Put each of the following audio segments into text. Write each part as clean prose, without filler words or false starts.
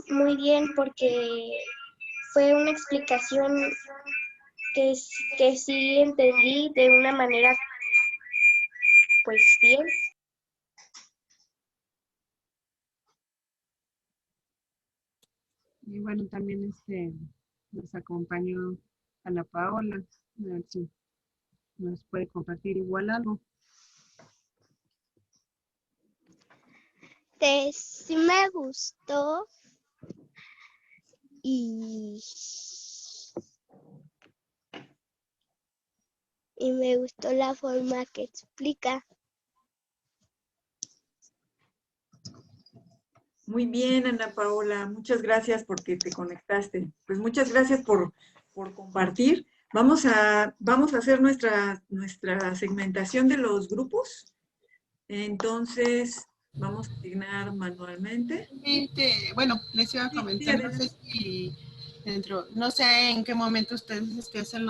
muy bien porque fue una explicación que sí entendí de una manera pues bien. Y bueno, también nos acompañó Ana Paola, a ver si nos puede compartir igual algo. Sí me gustó y me gustó la forma que explica. Muy bien, Ana Paola, muchas gracias porque te conectaste. Pues muchas gracias por compartir. Vamos a hacer nuestra segmentación de los grupos. Entonces, vamos a asignar manualmente. Bueno, les iba a comentar, no sé si no sé en qué momento ustedes hacen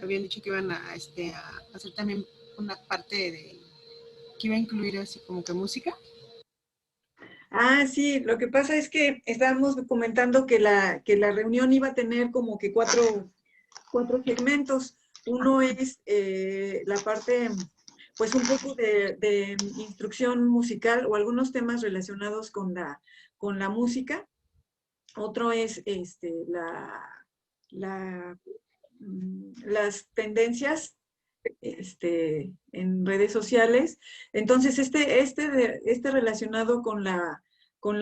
habían dicho que iban a hacer también una parte que iba a incluir así como que música. Ah, sí, lo que pasa es que estábamos comentando que la reunión iba a tener como que cuatro segmentos. Uno es la parte, pues un poco de instrucción musical o algunos temas relacionados con la música. Otro es las tendencias en redes sociales. Entonces, este relacionado con la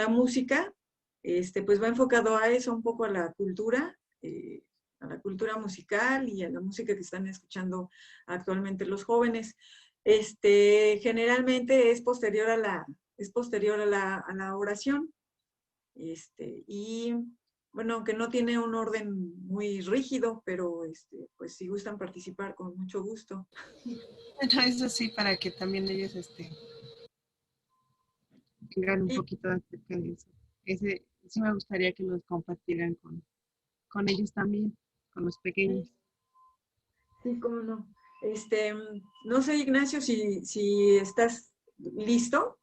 música, pues va enfocado a eso, un poco a la cultura musical y a la música que están escuchando actualmente los jóvenes. Generalmente es posterior a la oración. Y bueno, aunque no tiene un orden muy rígido, pero pues si gustan participar, con mucho gusto. Bueno, eso sí, para que también ellos tengan un poquito acerca de eso. Sí me gustaría que los compartieran con ellos también, con los pequeños. Sí, cómo no. No sé, Ignacio, si estás listo.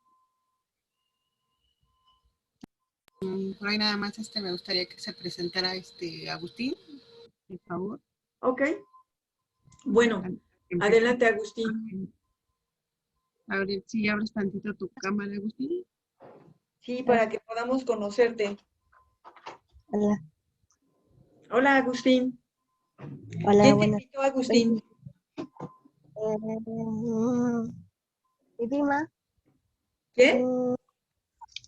Por ahí nada más me gustaría que se presentara Agustín, por favor. Ok. Bueno, adelante, Agustín. A ver si abres tantito tu cámara, Agustín. Sí, para que podamos conocerte. Hola. Hola, Agustín. Hola, ¿Quién te invitó, Agustín? Mi prima. ¿Qué?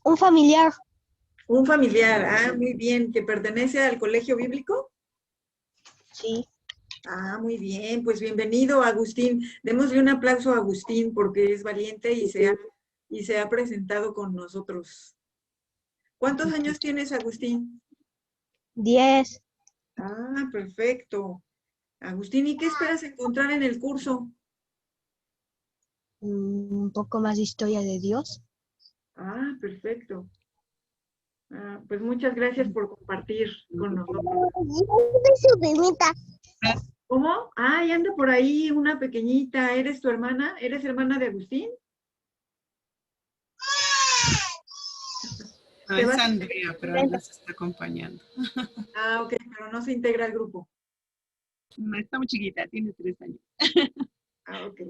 Un familiar. Un familiar. Ah, muy bien. ¿Que pertenece al colegio bíblico? Sí. Ah, muy bien, pues bienvenido, Agustín. Démosle un aplauso a Agustín porque es valiente y se ha presentado con nosotros. ¿Cuántos años tienes, Agustín? 10. Ah, perfecto. Agustín, ¿y qué esperas encontrar en el curso? Un poco más de historia de Dios. Ah, perfecto. Ah, pues muchas gracias por compartir con nosotros. ¿Cómo? Ah, y anda por ahí una pequeñita. ¿Eres tu hermana? ¿Eres hermana de Agustín? No, es Andrea, pero Andrea se está acompañando. Ah, ok, pero no se integra al grupo. No, está muy chiquita, tiene 3 años. Ah, ok.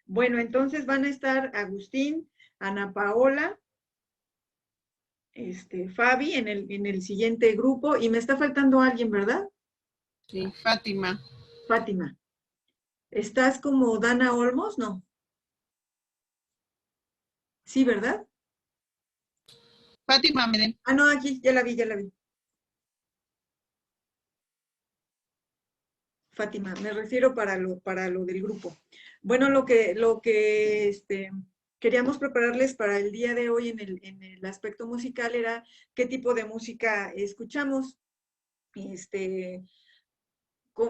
Bueno, entonces van a estar Agustín, Ana Paola, Fabi en el siguiente grupo y me está faltando alguien, ¿verdad? Sí, Fátima. Fátima. ¿Estás como Dana Olmos? No. Sí, ¿verdad? Fátima, miren. Ah, no, aquí, ya la vi. Fátima, me refiero para lo del grupo. Bueno, lo que queríamos prepararles para el día de hoy en el aspecto musical era qué tipo de música escuchamos.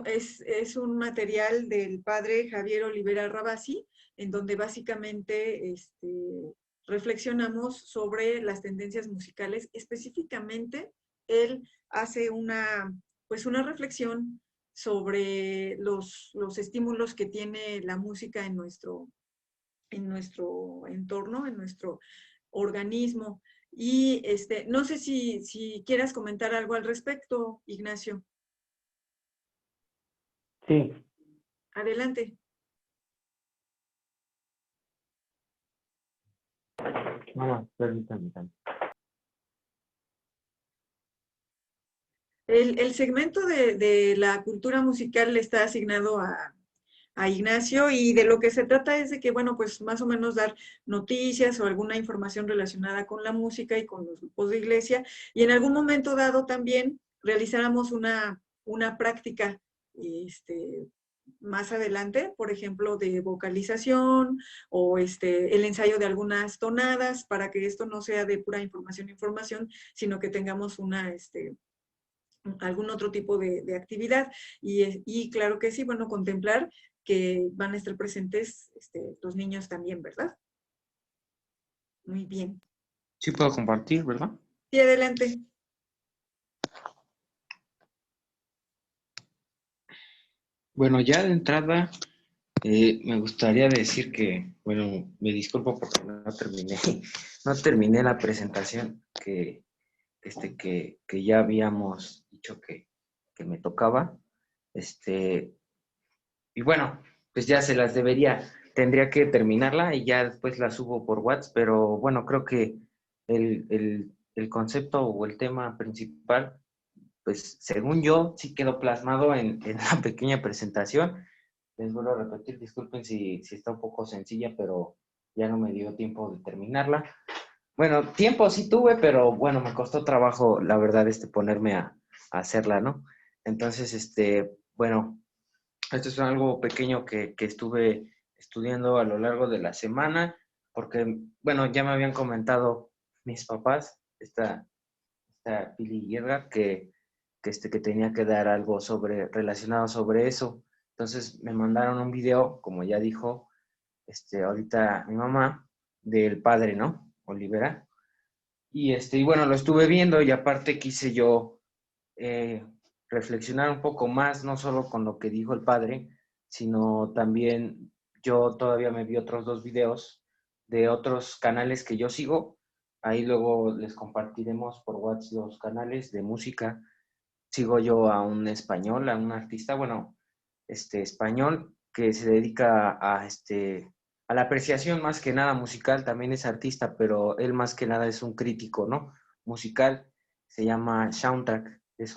Es un material del padre Javier Olivera Rabasi, en donde básicamente reflexionamos sobre las tendencias musicales. Específicamente, él hace pues una reflexión sobre los estímulos que tiene la música en nuestro entorno, en nuestro organismo. Y no sé si quieras comentar algo al respecto, Ignacio. Sí, Adelante. vamos, permítame. El segmento de la cultura musical está asignado a Ignacio, y de lo que se trata es de que, bueno, pues más o menos dar noticias o alguna información relacionada con la música y con los grupos de iglesia, y en algún momento dado también realizáramos una práctica más adelante, por ejemplo, de vocalización o el ensayo de algunas tonadas, para que esto no sea de pura información, sino que tengamos algún otro tipo de actividad. Y claro que sí, bueno, contemplar que van a estar presentes los niños también, ¿verdad? Muy bien. Sí puedo compartir, ¿verdad? Sí, adelante. Bueno, ya de entrada me gustaría decir que, bueno, me disculpo porque no terminé la presentación que ya habíamos dicho que me tocaba. Y bueno, pues ya tendría que terminarla y ya después la subo por WhatsApp, pero bueno, creo que el concepto o el tema principal, pues según yo, sí quedó plasmado en la pequeña presentación. Les vuelvo a repetir, disculpen si está un poco sencilla, pero ya no me dio tiempo de terminarla. Bueno, tiempo sí tuve, pero bueno, me costó trabajo, la verdad, ponerme a hacerla, ¿no? Entonces, bueno, esto es algo pequeño que estuve estudiando a lo largo de la semana, porque, bueno, ya me habían comentado mis papás, esta Pili y Edgar, que tenía que dar algo relacionado sobre eso. Entonces me mandaron un video, como ya dijo ahorita mi mamá, del padre, ¿no? Olivera. Y bueno, lo estuve viendo y aparte quise yo reflexionar un poco más, no solo con lo que dijo el padre, sino también yo todavía me vi otros 2 videos de otros canales que yo sigo. Ahí luego les compartiremos por WhatsApp los canales de música. Sigo yo a un español, a un artista, bueno, español que se dedica a la apreciación más que nada musical, también es artista, pero él más que nada es un crítico, ¿no? Musical, se llama Soundtrack, es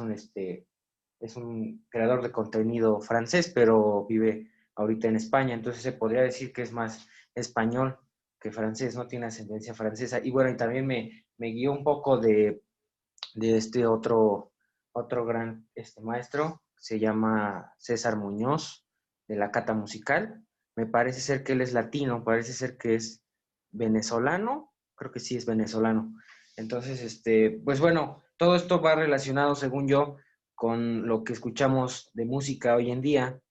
un creador de contenido francés, pero vive ahorita en España, entonces se podría decir que es más español que francés, no tiene ascendencia francesa. Y bueno, y también me guió un poco de otro gran maestro, se llama César Muñoz, de la Cata Musical. Me parece ser que él es latino, parece ser que es venezolano, creo que sí es venezolano. Entonces, pues bueno, todo esto va relacionado, según yo, con lo que escuchamos de música hoy en día.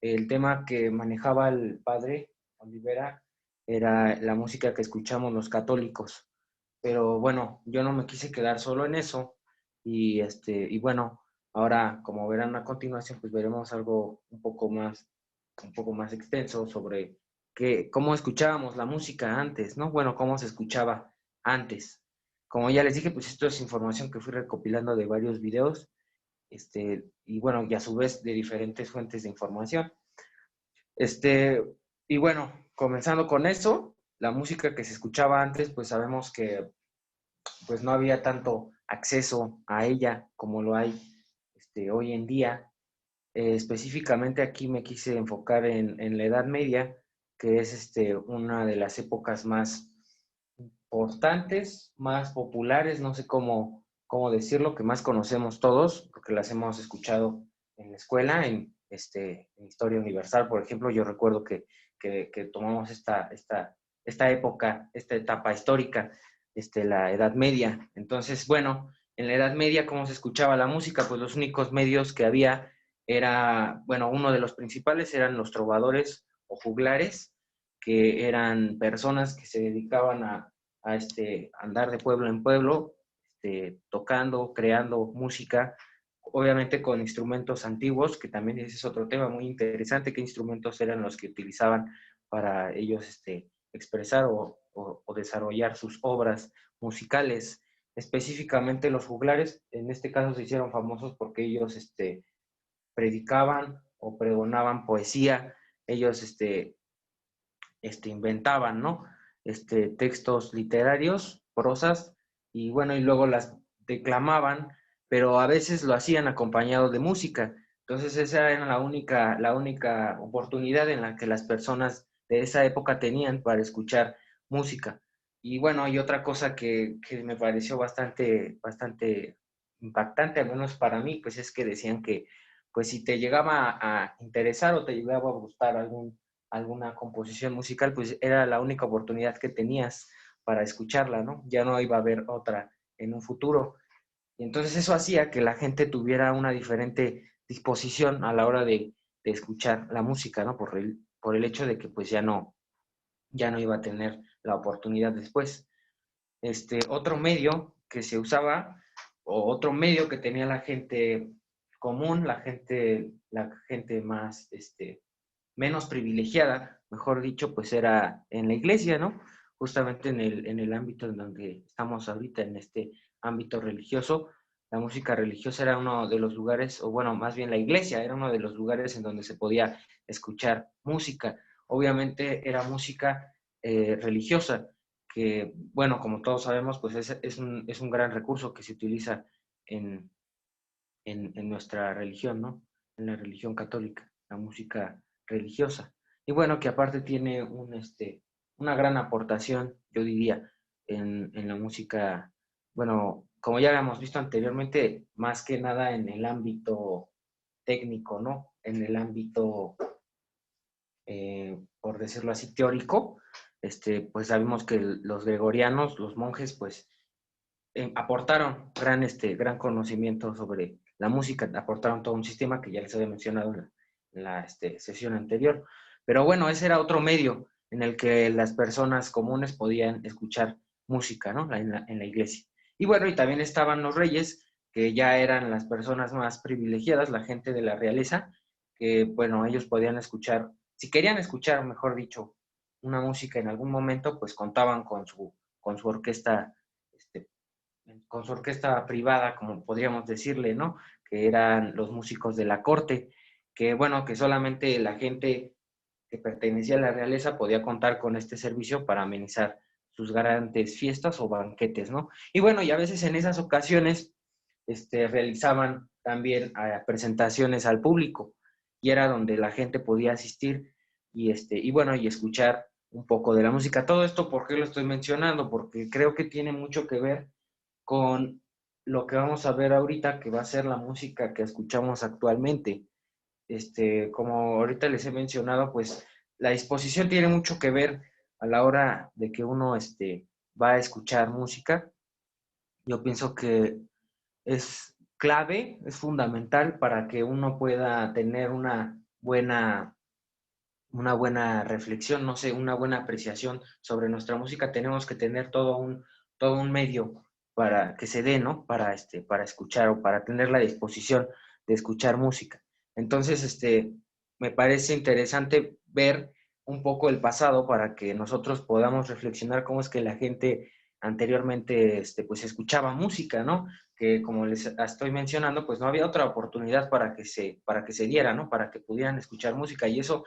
El tema que manejaba el padre Olivera era la música que escuchamos los católicos. Pero bueno, yo no me quise quedar solo en eso. Y bueno, ahora, como verán a continuación, pues veremos algo un poco más extenso sobre cómo escuchábamos la música antes, ¿no? Bueno, cómo se escuchaba antes. Como ya les dije, pues esto es información que fui recopilando de varios videos, y bueno, y a su vez de diferentes fuentes de información. Y bueno, comenzando con eso, la música que se escuchaba antes, pues sabemos que pues no había tanto acceso a ella como lo hay hoy en día. Específicamente aquí me quise enfocar en la Edad Media, que es una de las épocas más importantes, más populares, no sé cómo decirlo, que más conocemos todos, porque las hemos escuchado en la escuela, en Historia Universal, por ejemplo. Yo recuerdo que tomamos esta época, esta etapa histórica, la Edad Media. Entonces, bueno, en la Edad Media, ¿cómo se escuchaba la música? Pues los únicos medios que había bueno, uno de los principales eran los trovadores o juglares, que eran personas que se dedicaban a andar de pueblo en pueblo, tocando, creando música, obviamente con instrumentos antiguos, que también ese es otro tema muy interesante, qué instrumentos eran los que utilizaban para ellos expresar o desarrollar sus obras musicales. Específicamente los juglares, en este caso se hicieron famosos porque ellos predicaban o pregonaban poesía, ellos inventaban, ¿no? Textos literarios, prosas, y bueno, y luego las declamaban, pero a veces lo hacían acompañado de música. Entonces esa era la única oportunidad en la que las personas de esa época tenían para escuchar música. Y bueno, y otra cosa que me pareció bastante impactante, al menos para mí, pues es que decían que pues si te llegaba a interesar o te llegaba a gustar alguna composición musical, pues era la única oportunidad que tenías para escucharla, ¿no? Ya no iba a haber otra en un futuro. Y entonces eso hacía que la gente tuviera una diferente disposición a la hora de escuchar la música, ¿no? Por el hecho de que pues ya no iba a tener la oportunidad después. Otro medio que se usaba, o otro medio que tenía la gente común, la gente más, menos privilegiada, mejor dicho, pues era en la iglesia, ¿no? Justamente en el ámbito en donde estamos ahorita, en este ámbito religioso, la música religiosa era uno de los lugares, o bueno, más bien la iglesia era uno de los lugares en donde se podía escuchar música. Obviamente era música religiosa, que, bueno, como todos sabemos, pues es un gran recurso que se utiliza en nuestra religión, ¿no? En la religión católica, la música religiosa. Y bueno, que aparte tiene una gran aportación, yo diría, en la música, bueno, como ya habíamos visto anteriormente, más que nada en el ámbito técnico, ¿no? En el ámbito, por decirlo así, teórico, pues sabemos que los gregorianos, los monjes, pues aportaron gran conocimiento sobre la música, aportaron todo un sistema que ya les había mencionado en la sesión anterior. Pero bueno, ese era otro medio en el que las personas comunes podían escuchar música, ¿no? En la iglesia. Y bueno, y también estaban los reyes, que ya eran las personas más privilegiadas, la gente de la realeza, que bueno, ellos podían escuchar, si querían escuchar, mejor dicho, una música en algún momento, pues contaban con su orquesta, con su orquesta privada, como podríamos decirle, ¿no? Que eran los músicos de la corte, que bueno, que solamente la gente que pertenecía a la realeza podía contar con este servicio para amenizar sus grandes fiestas o banquetes, ¿no? Y bueno, y a veces en esas ocasiones realizaban también presentaciones al público, y era donde la gente podía asistir y bueno, y escuchar un poco de la música. Todo esto, ¿por qué lo estoy mencionando? Porque creo que tiene mucho que ver con lo que vamos a ver ahorita, que va a ser la música que escuchamos actualmente. Como ahorita les he mencionado, pues la disposición tiene mucho que ver a la hora de que uno va a escuchar música. Yo pienso que es clave, es fundamental para que uno pueda tener una buena reflexión, no sé, una buena apreciación sobre nuestra música. Tenemos que tener todo un medio para que se dé, ¿no? Para escuchar o para tener la disposición de escuchar música. Entonces, me parece interesante ver un poco el pasado para que nosotros podamos reflexionar cómo es que la gente anteriormente, pues escuchaba música, ¿no? Que como les estoy mencionando, pues no había otra oportunidad para que se diera, ¿no? Para que pudieran escuchar música, y eso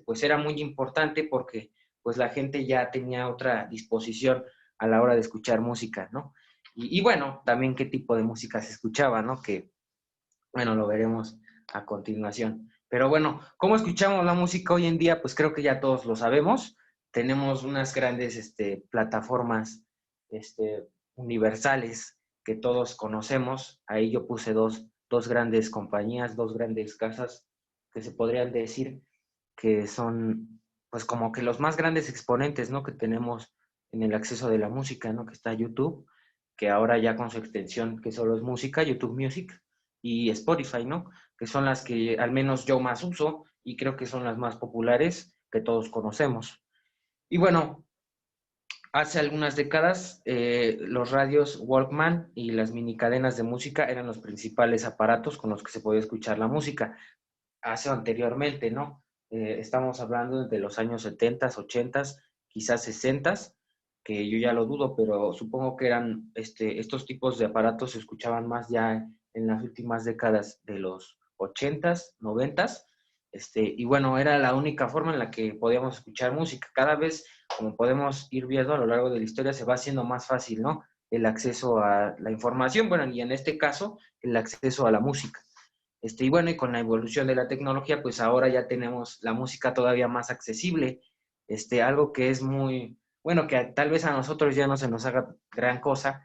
pues era muy importante porque pues la gente ya tenía otra disposición a la hora de escuchar música, ¿no? Y bueno, también qué tipo de música se escuchaba, ¿no? Que, bueno, lo veremos a continuación. Pero bueno, ¿cómo escuchamos la música hoy en día? Pues creo que ya todos lo sabemos. Tenemos unas grandes plataformas universales que todos conocemos. Ahí yo puse dos grandes compañías, dos grandes casas que se podrían decir que son pues como que los más grandes exponentes, ¿no? Que tenemos en el acceso de la música, ¿no? Que está YouTube, que ahora ya con su extensión que solo es música, YouTube Music, y Spotify, ¿no? Que son las que al menos yo más uso y creo que son las más populares que todos conocemos. Y bueno, hace algunas décadas los radios Walkman y las mini cadenas de música eran los principales aparatos con los que se podía escuchar la música. Hace anteriormente, ¿no? Estamos hablando de los años 70s, 80s, quizás 60s, que yo ya lo dudo, pero supongo que eran estos tipos de aparatos se escuchaban más ya en las últimas décadas de los 80s, 90s. Y bueno, era la única forma en la que podíamos escuchar música. Cada vez, como podemos ir viendo a lo largo de la historia, se va haciendo más fácil, ¿no? El acceso a la información, bueno, y en este caso, el acceso a la música. Y bueno, y con la evolución de la tecnología, pues ahora ya tenemos la música todavía más accesible, algo que es muy, bueno, que tal vez a nosotros ya no se nos haga gran cosa,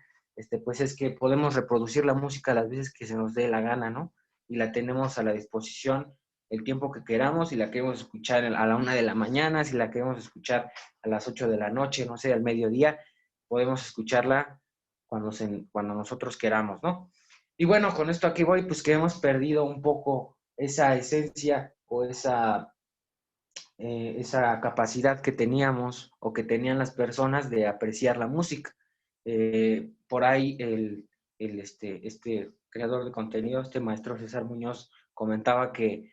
pues es que podemos reproducir la música las veces que se nos dé la gana, ¿no? Y la tenemos a la disposición el tiempo que queramos, si la queremos escuchar a la 1 de la mañana, si la queremos escuchar a las 8 de la noche, no sé, al mediodía, podemos escucharla cuando nosotros queramos, ¿no? Y bueno, con esto aquí voy, pues que hemos perdido un poco esa esencia o esa capacidad que teníamos o que tenían las personas de apreciar la música. Por ahí este creador de contenido, este maestro César Muñoz, comentaba que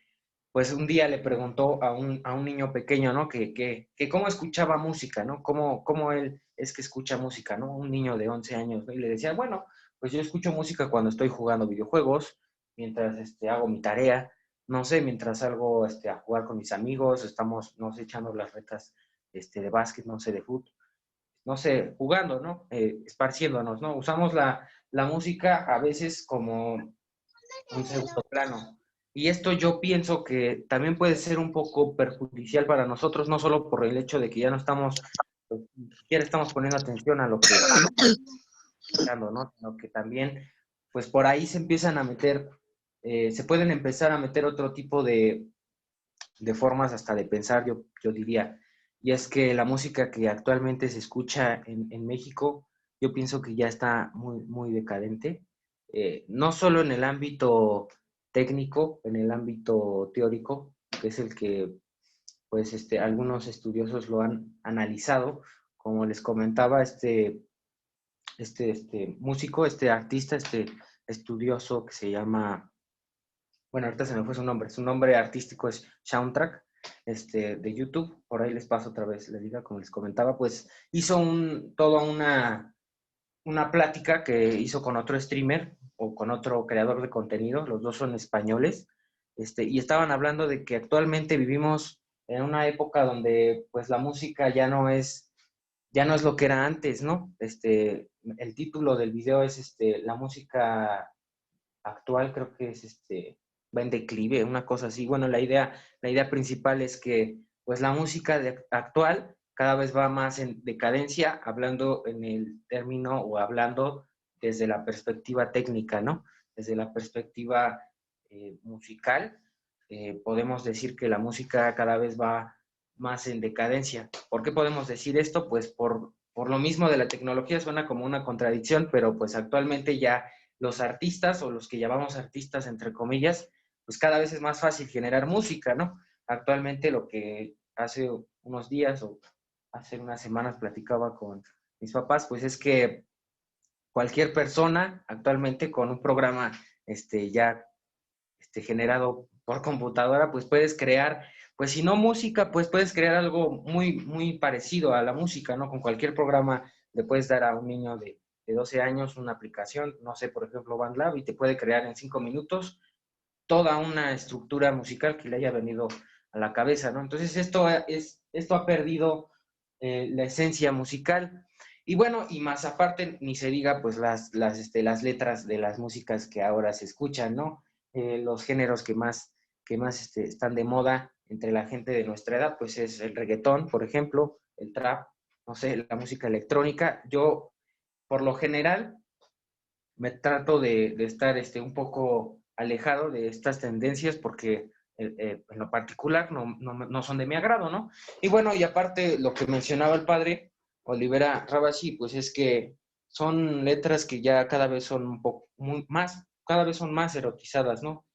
pues un día le preguntó a un niño pequeño, ¿no? Que cómo escuchaba música, ¿no? Cómo él es que escucha música, ¿no? Un niño de 11 años, ¿no? Y le decía, bueno, pues yo escucho música cuando estoy jugando videojuegos, mientras hago mi tarea, no sé, mientras salgo a jugar con mis amigos, estamos, no sé, echando las retas de básquet, no sé, de fútbol, no sé, jugando, ¿no? Esparciéndonos, ¿no? Usamos la música a veces como un segundo plano. Y esto yo pienso que también puede ser un poco perjudicial para nosotros, no solo por el hecho de que ya no estamos, pues, ni siquiera estamos poniendo atención a lo que estamos escuchando, ¿no? Sino que también, pues por ahí se empiezan a meter, se pueden empezar a meter otro tipo de formas hasta de pensar, yo diría. Y es que la música que actualmente se escucha en México, yo pienso que ya está muy, muy decadente. No solo en el ámbito técnico, en el ámbito teórico, que es el que pues algunos estudiosos lo han analizado. Como les comentaba, músico, artista, estudioso que se llama, bueno, ahorita se me fue su nombre artístico es Soundtrack, de YouTube, por ahí les paso otra vez la liga, como les comentaba, pues hizo toda una plática que hizo con otro streamer o con otro creador de contenido, los dos son españoles, y estaban hablando de que actualmente vivimos en una época donde pues la música ya no es lo que era antes, ¿no? El título del video es la música actual, creo que es va en declive, una cosa así. Bueno, la idea principal es que pues la música actual cada vez va más en decadencia, hablando en el término o hablando desde la perspectiva técnica, ¿no? Desde la perspectiva musical, podemos decir que la música cada vez va más en decadencia. ¿Por qué podemos decir esto? Pues por lo mismo de la tecnología, suena como una contradicción, pero pues actualmente ya los artistas o los que llamamos artistas entre comillas, pues cada vez es más fácil generar música, ¿no? Actualmente lo que hace unos días o hace unas semanas platicaba con mis papás, pues es que cualquier persona actualmente con un programa ya generado por computadora, pues puedes crear, pues si no música, pues puedes crear algo muy, muy parecido a la música, ¿no? Con cualquier programa le puedes dar a un niño de 12 años una aplicación, no sé, por ejemplo, BandLab, y te puede crear en 5 minutos toda una estructura musical que le haya venido a la cabeza, ¿no? Entonces esto ha perdido la esencia musical. Y bueno, y más aparte, ni se diga pues las letras de las músicas que ahora se escuchan, ¿no? Los géneros que más están de moda entre la gente de nuestra edad, pues es el reggaetón, por ejemplo, el trap, no sé, la música electrónica. Yo, por lo general, me trato de estar un poco alejado de estas tendencias porque en lo particular no son de mi agrado, ¿no? Y bueno, y aparte lo que mencionaba el padre Olivera Rabashi, pues es que son letras que ya cada vez son un poco cada vez son más erotizadas, ¿no?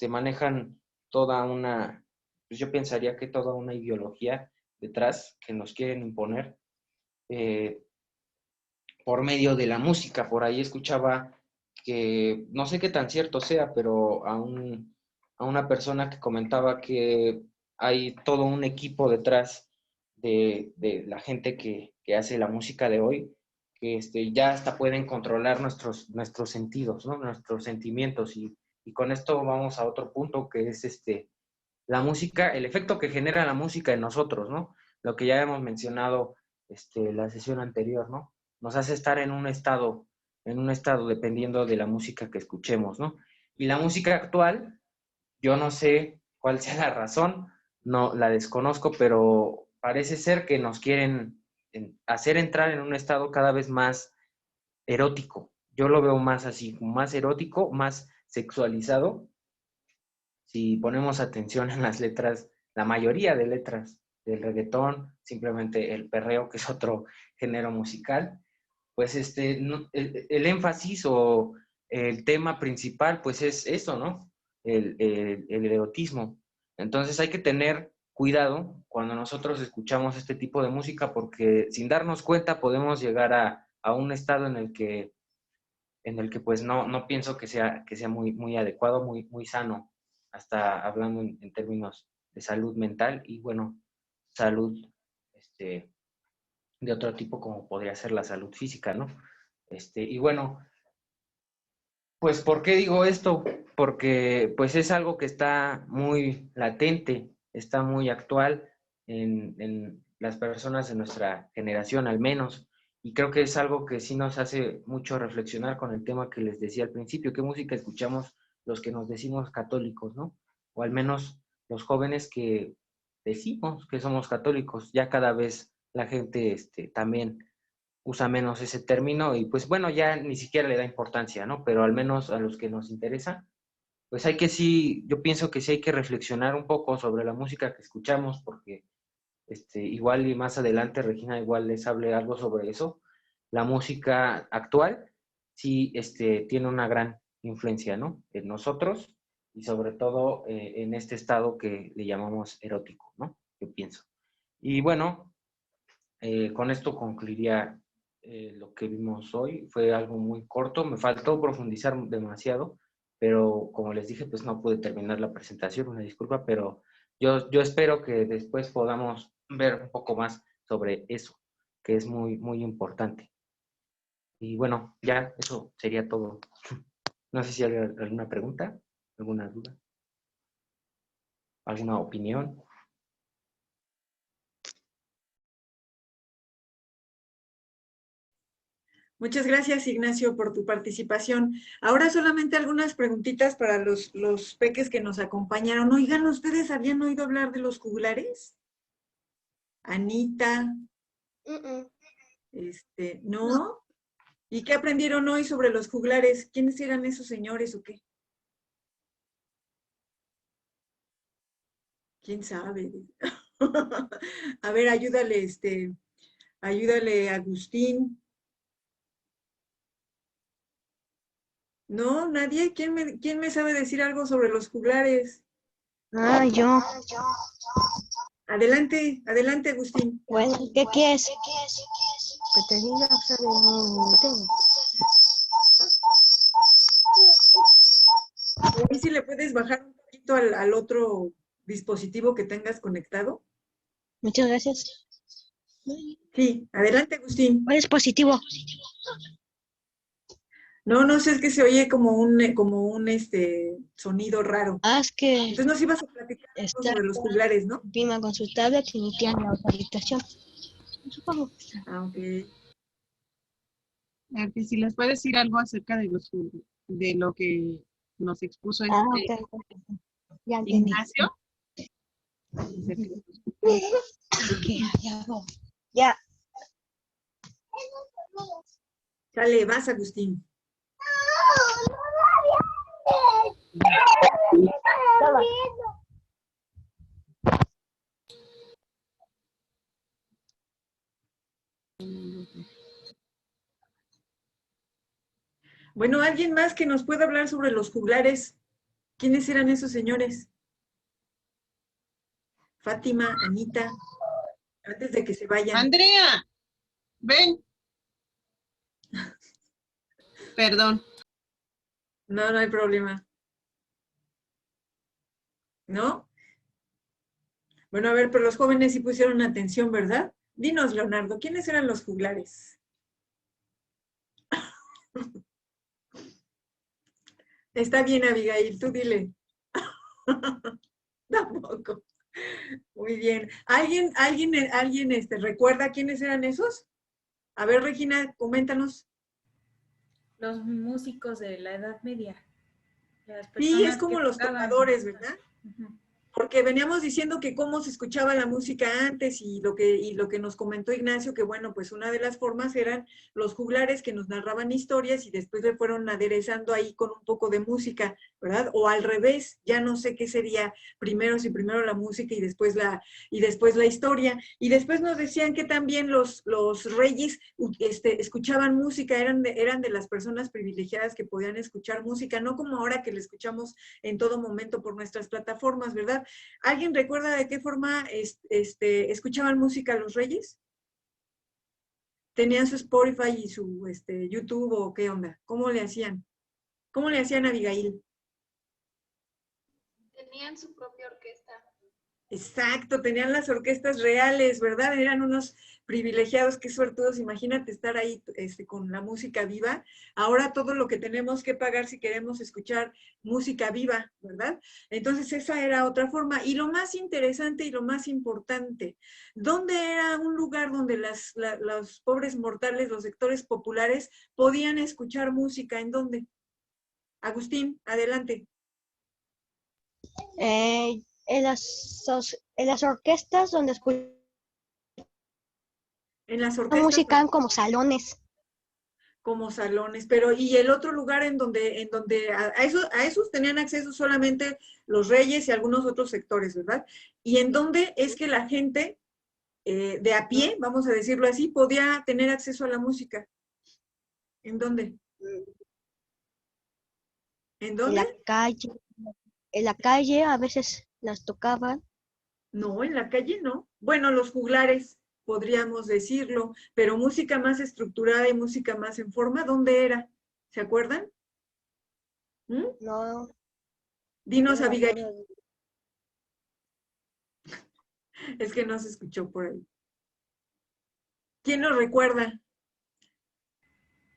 Manejan toda una, pues yo pensaría que toda una ideología detrás que nos quieren imponer por medio de la música. Por ahí escuchaba que, no sé qué tan cierto sea, pero a una persona que comentaba que hay todo un equipo detrás de la gente que hace la música de hoy, que ya hasta pueden controlar nuestros sentidos, ¿no? Nuestros sentimientos. Y con esto vamos a otro punto, que es la música, el efecto que genera la música en nosotros, ¿no? Lo que ya hemos mencionado la sesión anterior, ¿no? Nos hace estar en un estado dependiendo de la música que escuchemos, ¿no? Y la música actual, yo no sé cuál sea la razón, no la desconozco, pero parece ser que nos quieren hacer entrar en un estado cada vez más erótico. Yo lo veo más así, más erótico, más sexualizado. Si ponemos atención en las letras, la mayoría de letras del reggaetón, simplemente el perreo, que es otro género musical, pues el énfasis o el tema principal, pues es eso, ¿no? El erotismo. Entonces hay que tener cuidado cuando nosotros escuchamos este tipo de música, porque sin darnos cuenta podemos llegar a un estado en el que pues no pienso que sea muy adecuado, muy sano, hasta hablando en términos de salud mental y bueno, salud de otro tipo, como podría ser la salud física, ¿no? Y bueno, pues ¿por qué digo esto? Porque pues es algo que está muy latente, está muy actual en las personas de nuestra generación al menos, y creo que es algo que sí nos hace mucho reflexionar con el tema que les decía al principio: ¿qué música escuchamos los que nos decimos católicos, ¿no? O al menos los jóvenes que decimos que somos católicos. Ya cada vez la gente también usa menos ese término y pues bueno, ya ni siquiera le da importancia, ¿no? Pero al menos a los que nos interesa, pues yo pienso que sí hay que reflexionar un poco sobre la música que escuchamos, porque igual y más adelante Regina igual les hable algo sobre eso. La música actual sí tiene una gran influencia, ¿no? En nosotros y sobre todo en este estado que le llamamos erótico, ¿no? Yo pienso. Y bueno, con esto concluiría lo que vimos hoy. Fue algo muy corto, me faltó profundizar demasiado, pero como les dije, pues no pude terminar la presentación, una disculpa, pero yo espero que después podamos ver un poco más sobre eso, que es muy importante. Y bueno, ya eso sería todo. No sé si hay alguna pregunta, alguna duda, alguna opinión. Muchas gracias, Ignacio, por tu participación. Ahora solamente algunas preguntitas para los peques que nos acompañaron. Oigan, ¿ustedes habían oído hablar de los juglares? Anita, ¿no? ¿Y qué aprendieron hoy sobre los juglares? ¿Quiénes eran esos señores o qué? ¿Quién sabe? A ver, ayúdale, Agustín. ¿No? ¿Nadie? ¿Quién me sabe decir algo sobre los juglares? Ah, yo. Adelante, adelante, Agustín. Bueno, ¿qué quieres? Que te diga, o sea, no tengo. ¿Y si le puedes bajar un poquito al otro dispositivo que tengas conectado? Muchas gracias. Sí, adelante, Agustín. ¿Cuál es positivo? No sé, es que se oye como un sonido raro. Ah, es que Entonces nos ibas a platicar algo está sobre los juglares, ¿no? prima con su tablet y mi tía en la otra habitación. Supongo que está. Ah, ok. Que si les puedes decir algo acerca de lo que nos expuso Ah, ok. Ya entendí. Ignacio. Ok, ya voy. Ya. Sale, vas, Agustín. Toma. Bueno, ¿alguien más que nos pueda hablar sobre los juglares? ¿Quiénes eran esos señores? Fátima, Anita, antes de que se vayan. Andrea, ven. Perdón. No hay problema. ¿No? Bueno, a ver, pero los jóvenes sí pusieron atención, ¿verdad? Dinos, Leonardo, ¿quiénes eran los juglares? Está bien, Abigail, tú dile. Tampoco. Muy bien. ¿Alguien recuerda quiénes eran esos? A ver, Regina, coméntanos. Los músicos de la Edad Media. Las Sí, es personas como que los tocaban. tocadores, ¿verdad? Ujú. Porque veníamos diciendo que cómo se escuchaba la música antes y lo que nos comentó Ignacio, que bueno, pues una de las formas eran los juglares que nos narraban historias y después le fueron aderezando ahí con un poco de música, ¿verdad? O al revés, ya no sé qué sería primero, si primero la música y después la historia. Y después nos decían que también los reyes escuchaban música, eran de las personas privilegiadas que podían escuchar música, no como ahora que la escuchamos en todo momento por nuestras plataformas, ¿verdad? ¿Alguien recuerda de qué forma escuchaban música los reyes? ¿Tenían su Spotify y su YouTube o qué onda? ¿Cómo le hacían? ¿Cómo le hacían a Abigail? Tenían su propia orquesta. Exacto, tenían las orquestas reales, ¿verdad? Eran unos privilegiados, qué suertudos. Imagínate estar ahí con la música viva. Ahora todo lo que tenemos que pagar si queremos escuchar música viva, ¿verdad? Entonces esa era otra forma. Y lo más interesante y lo más importante, ¿dónde era un lugar donde los pobres mortales, los sectores populares, podían escuchar música? ¿En dónde? Agustín, adelante. En las orquestas donde escuchan En las orquestas música como salones. como salones, pero y el otro lugar en donde a esos tenían acceso solamente los reyes y algunos otros sectores, ¿verdad? Y en donde es que la gente de a pie, vamos a decirlo así, podía tener acceso a la música. ¿En dónde? ¿En En la dónde? calle. En la calle a veces las tocaban. No, en la calle no. Bueno, los juglares, podríamos decirlo, pero música más estructurada y música más en forma, ¿dónde era? ¿Se acuerdan? ¿Mm? No, Dinos, no me Abigail, acuerdo. es que no se escuchó por ahí. ¿Quién nos recuerda?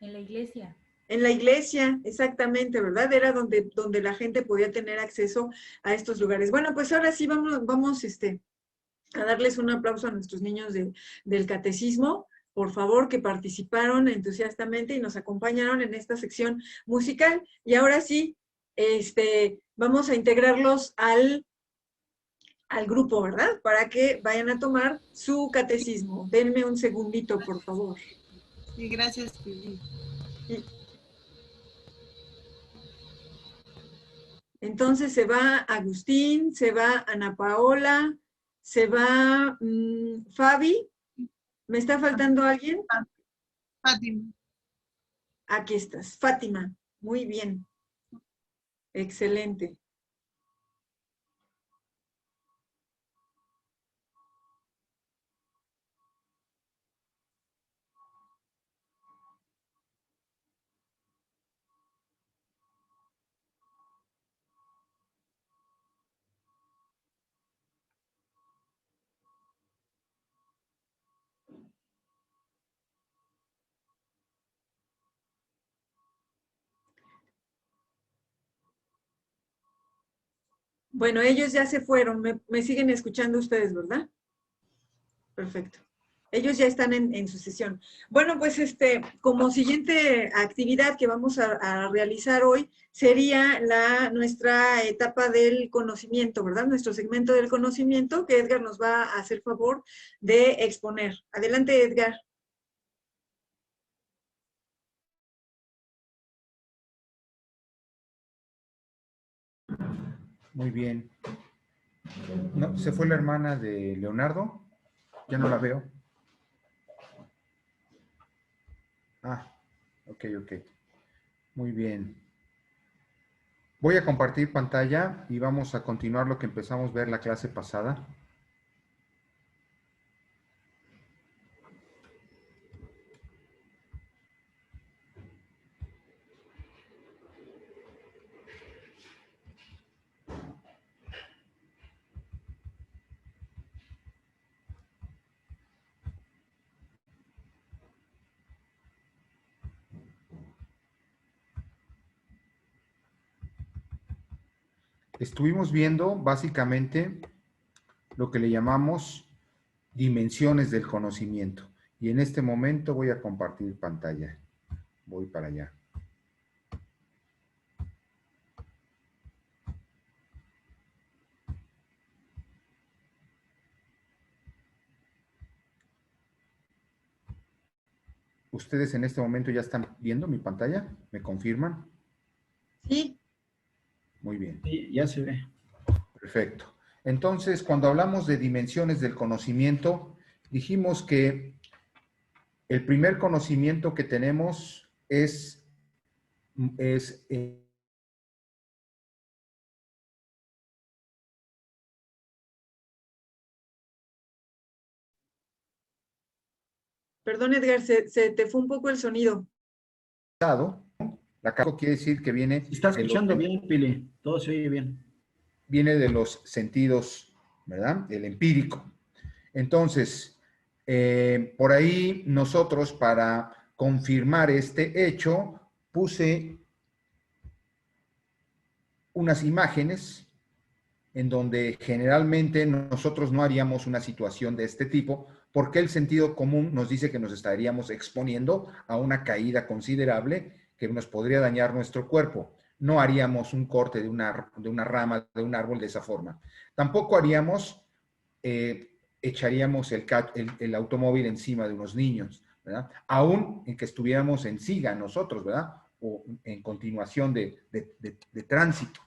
En la iglesia. En la iglesia, exactamente, ¿verdad? Era donde la gente podía tener acceso a estos lugares. Bueno, pues ahora sí vamos a darles un aplauso a nuestros niños del catecismo, por favor, que participaron entusiastamente y nos acompañaron en esta sección musical. Y ahora sí, vamos a integrarlos al grupo, ¿verdad? Para que vayan a tomar su catecismo. Denme un segundito, por favor. Sí, gracias, Pili. Y entonces se va Agustín, se va Ana Paola, se va Fabi. ¿Me está faltando alguien? Fátima. Aquí estás, Fátima. Muy bien, excelente. Bueno, ellos ya se fueron, me siguen escuchando ustedes, ¿verdad? Perfecto. Ellos ya están en su sesión. Bueno, pues como siguiente actividad que vamos a realizar hoy sería nuestra etapa del conocimiento, ¿verdad? Nuestro segmento del conocimiento que Edgar nos va a hacer favor de exponer. Adelante, Edgar. Muy bien. No, ¿se fue la hermana de Leonardo? Ya no la veo. Ah, ok. Muy bien. Voy a compartir pantalla y vamos a continuar lo que empezamos a ver la clase pasada. estuvimos viendo básicamente lo que le llamamos dimensiones del conocimiento. Y en este momento voy a compartir pantalla. Voy para allá. ¿Ustedes en este momento ya están viendo mi pantalla? ¿Me confirman? Sí. Muy bien. Sí, ya se ve. Perfecto. Entonces, cuando hablamos de dimensiones del conocimiento, dijimos que el primer conocimiento que tenemos es Perdón, Edgar, se te fue un poco el sonido. la causa quiere decir que viene... Se está escuchando bien, Pili. Todo se oye bien. Viene de los sentidos, ¿verdad? El empírico. Entonces, por ahí nosotros para confirmar este hecho puse unas imágenes en donde generalmente nosotros no haríamos una situación de este tipo porque el sentido común nos dice que nos estaríamos exponiendo a una caída considerable que nos podría dañar nuestro cuerpo. No haríamos un corte de una rama de un árbol de esa forma. Tampoco haríamos, echaríamos el automóvil encima de unos niños, ¿verdad? Aún en que estuviéramos en siga nosotros, ¿verdad? O en continuación de tránsito.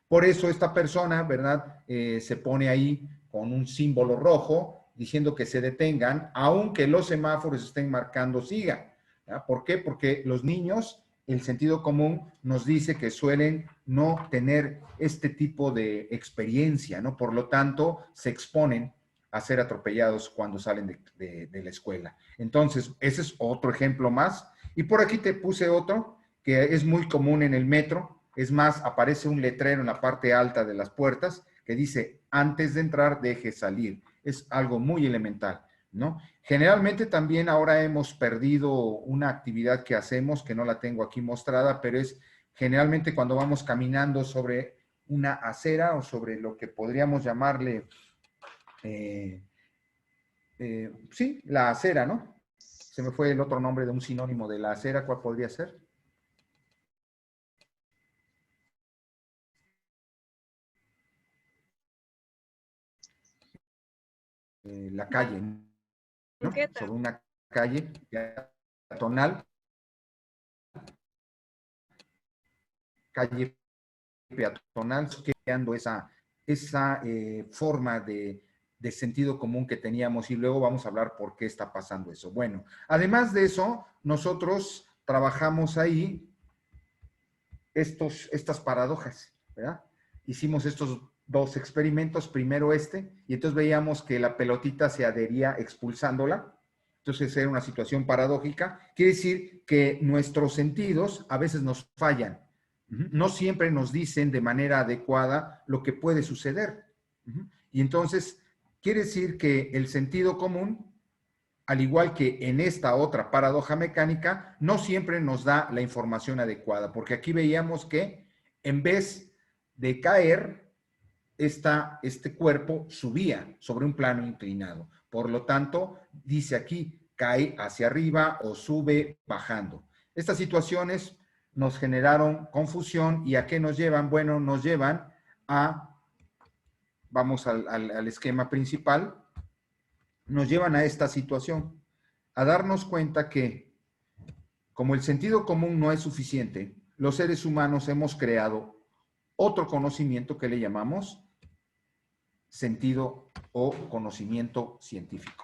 Por eso esta persona, ¿verdad? Se pone ahí con un símbolo rojo diciendo que se detengan, aunque los semáforos estén marcando siga. ¿Verdad? ¿Por qué? Porque los niños, el sentido común nos dice que suelen no tener este tipo de experiencia, ¿no? Por lo tanto, se exponen a ser atropellados cuando salen de la escuela. Entonces, ese es otro ejemplo más. Y por aquí te puse otro que es muy común en el metro. Es más, aparece un letrero en la parte alta de las puertas que dice, antes de entrar, deje salir. Es algo muy elemental, ¿no? Generalmente también ahora hemos perdido una actividad que hacemos, que no la tengo aquí mostrada, pero es generalmente cuando vamos caminando sobre una acera o sobre lo que podríamos llamarle, sí, la acera, ¿no? Se me fue el otro nombre de un sinónimo de la acera, ¿cuál podría ser? La calle, ¿no? Sobre una calle peatonal, calle peatonal, creando esa forma de sentido común que teníamos y luego vamos a hablar por qué está pasando eso. Bueno, además de eso, nosotros trabajamos ahí estas paradojas, ¿verdad? Hicimos estos dos experimentos, primero y entonces veíamos que la pelotita se adhería expulsándola, entonces era una situación paradójica, quiere decir que nuestros sentidos a veces nos fallan, no siempre nos dicen de manera adecuada lo que puede suceder, y entonces quiere decir que el sentido común, al igual que en esta otra paradoja mecánica, no siempre nos da la información adecuada, porque aquí veíamos que en vez de caer, este cuerpo subía sobre un plano inclinado. Por lo tanto, dice aquí, cae hacia arriba o sube bajando. Estas situaciones nos generaron confusión y ¿a qué nos llevan? Bueno, nos llevan a, vamos al esquema principal, nos llevan a esta situación, a darnos cuenta que como el sentido común no es suficiente, los seres humanos hemos creado otro conocimiento que le llamamos sentido o conocimiento científico.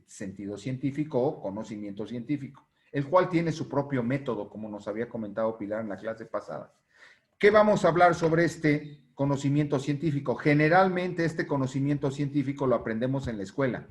Sentido científico o conocimiento científico, el cual tiene su propio método, como nos había comentado Pilar en la clase pasada. ¿Qué vamos a hablar sobre este conocimiento científico? Generalmente este conocimiento científico lo aprendemos en la escuela.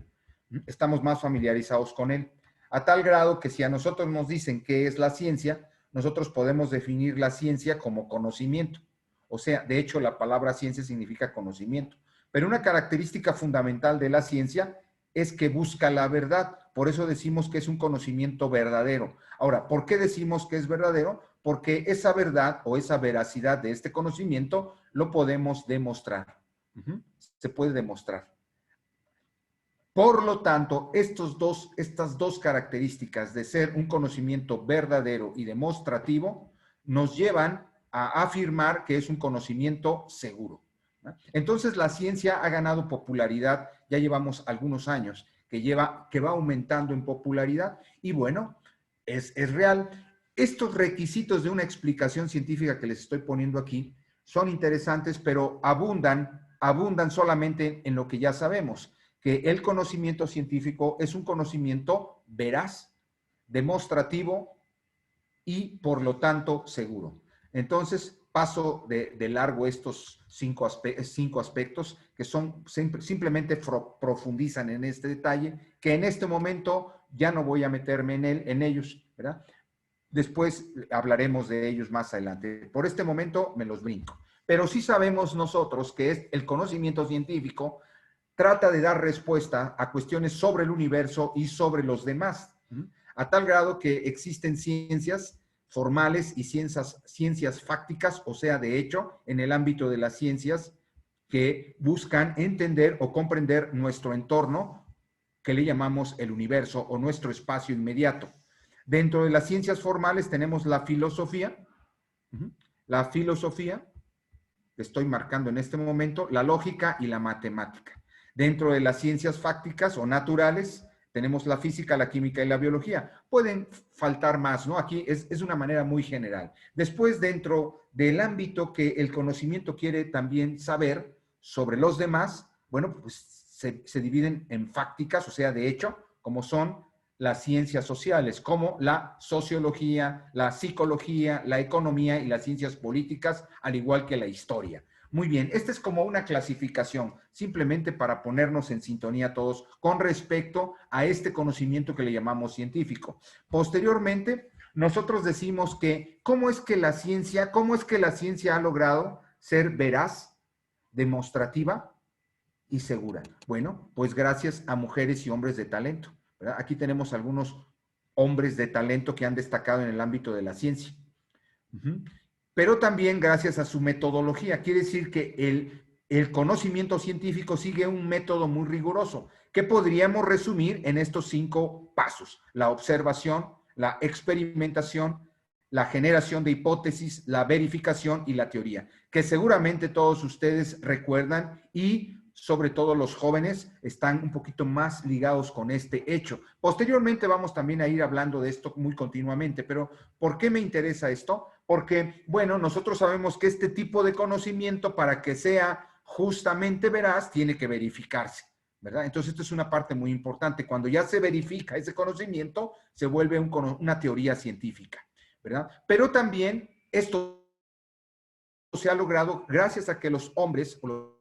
Estamos más familiarizados con él, a tal grado que si a nosotros nos dicen qué es la ciencia, nosotros podemos definir la ciencia como conocimiento. O sea, de hecho, la palabra ciencia significa conocimiento. Pero una característica fundamental de la ciencia es que busca la verdad. Por eso decimos que es un conocimiento verdadero. Ahora, ¿por qué decimos que es verdadero? porque esa verdad o esa veracidad de este conocimiento lo podemos demostrar. Se puede demostrar. Por lo tanto, estas dos características de ser un conocimiento verdadero y demostrativo nos llevan a afirmar que es un conocimiento seguro, ¿no? Entonces, la ciencia ha ganado popularidad, ya llevamos algunos años que va aumentando en popularidad y bueno, es real. Estos requisitos de una explicación científica que les estoy poniendo aquí son interesantes, pero abundan solamente en lo que ya sabemos, que el conocimiento científico es un conocimiento veraz, demostrativo y, por lo tanto, seguro. Entonces, paso de largo estos cinco aspectos que son simplemente profundizan en este detalle, que en este momento ya no voy a meterme en ellos, ¿verdad? Después hablaremos de ellos más adelante. Por este momento me los brinco. Pero sí sabemos nosotros que el conocimiento científico trata de dar respuesta a cuestiones sobre el universo y sobre los demás, a tal grado que existen ciencias formales y ciencias fácticas, o sea, de hecho, en el ámbito de las ciencias que buscan entender o comprender nuestro entorno, que le llamamos el universo o nuestro espacio inmediato. Dentro de las ciencias formales tenemos la filosofía. La filosofía, estoy marcando en este momento, la lógica y la matemática. Dentro de las ciencias fácticas o naturales, tenemos la física, la química y la biología. Pueden faltar más, ¿no? Aquí es una manera muy general. Después, dentro del ámbito que el conocimiento quiere también saber sobre los demás, bueno, pues se dividen en fácticas, o sea, de hecho, como son las ciencias sociales, como la sociología, la psicología, la economía y las ciencias políticas, al igual que la historia. Muy bien, esta es como una clasificación, simplemente para ponernos en sintonía todos con respecto a este conocimiento que le llamamos científico. Posteriormente, nosotros decimos que cómo es que la ciencia ha logrado ser veraz, demostrativa y segura. Bueno, pues gracias a mujeres y hombres de talento, ¿verdad? Aquí tenemos algunos hombres de talento que han destacado en el ámbito de la ciencia. Pero también gracias a su metodología. Quiere decir que el conocimiento científico sigue un método muy riguroso, que podríamos resumir en estos 5 pasos: la observación, la experimentación, la generación de hipótesis, la verificación y la teoría, que seguramente todos ustedes recuerdan y sobre todo los jóvenes están un poquito más ligados con este hecho. Posteriormente vamos también a ir hablando de esto muy continuamente, pero ¿por qué me interesa esto? Porque, bueno, nosotros sabemos que este tipo de conocimiento, para que sea justamente veraz, tiene que verificarse, ¿verdad? Entonces, esto es una parte muy importante. Cuando ya se verifica ese conocimiento, se vuelve una teoría científica, ¿verdad? Pero también esto se ha logrado gracias a que los hombres o los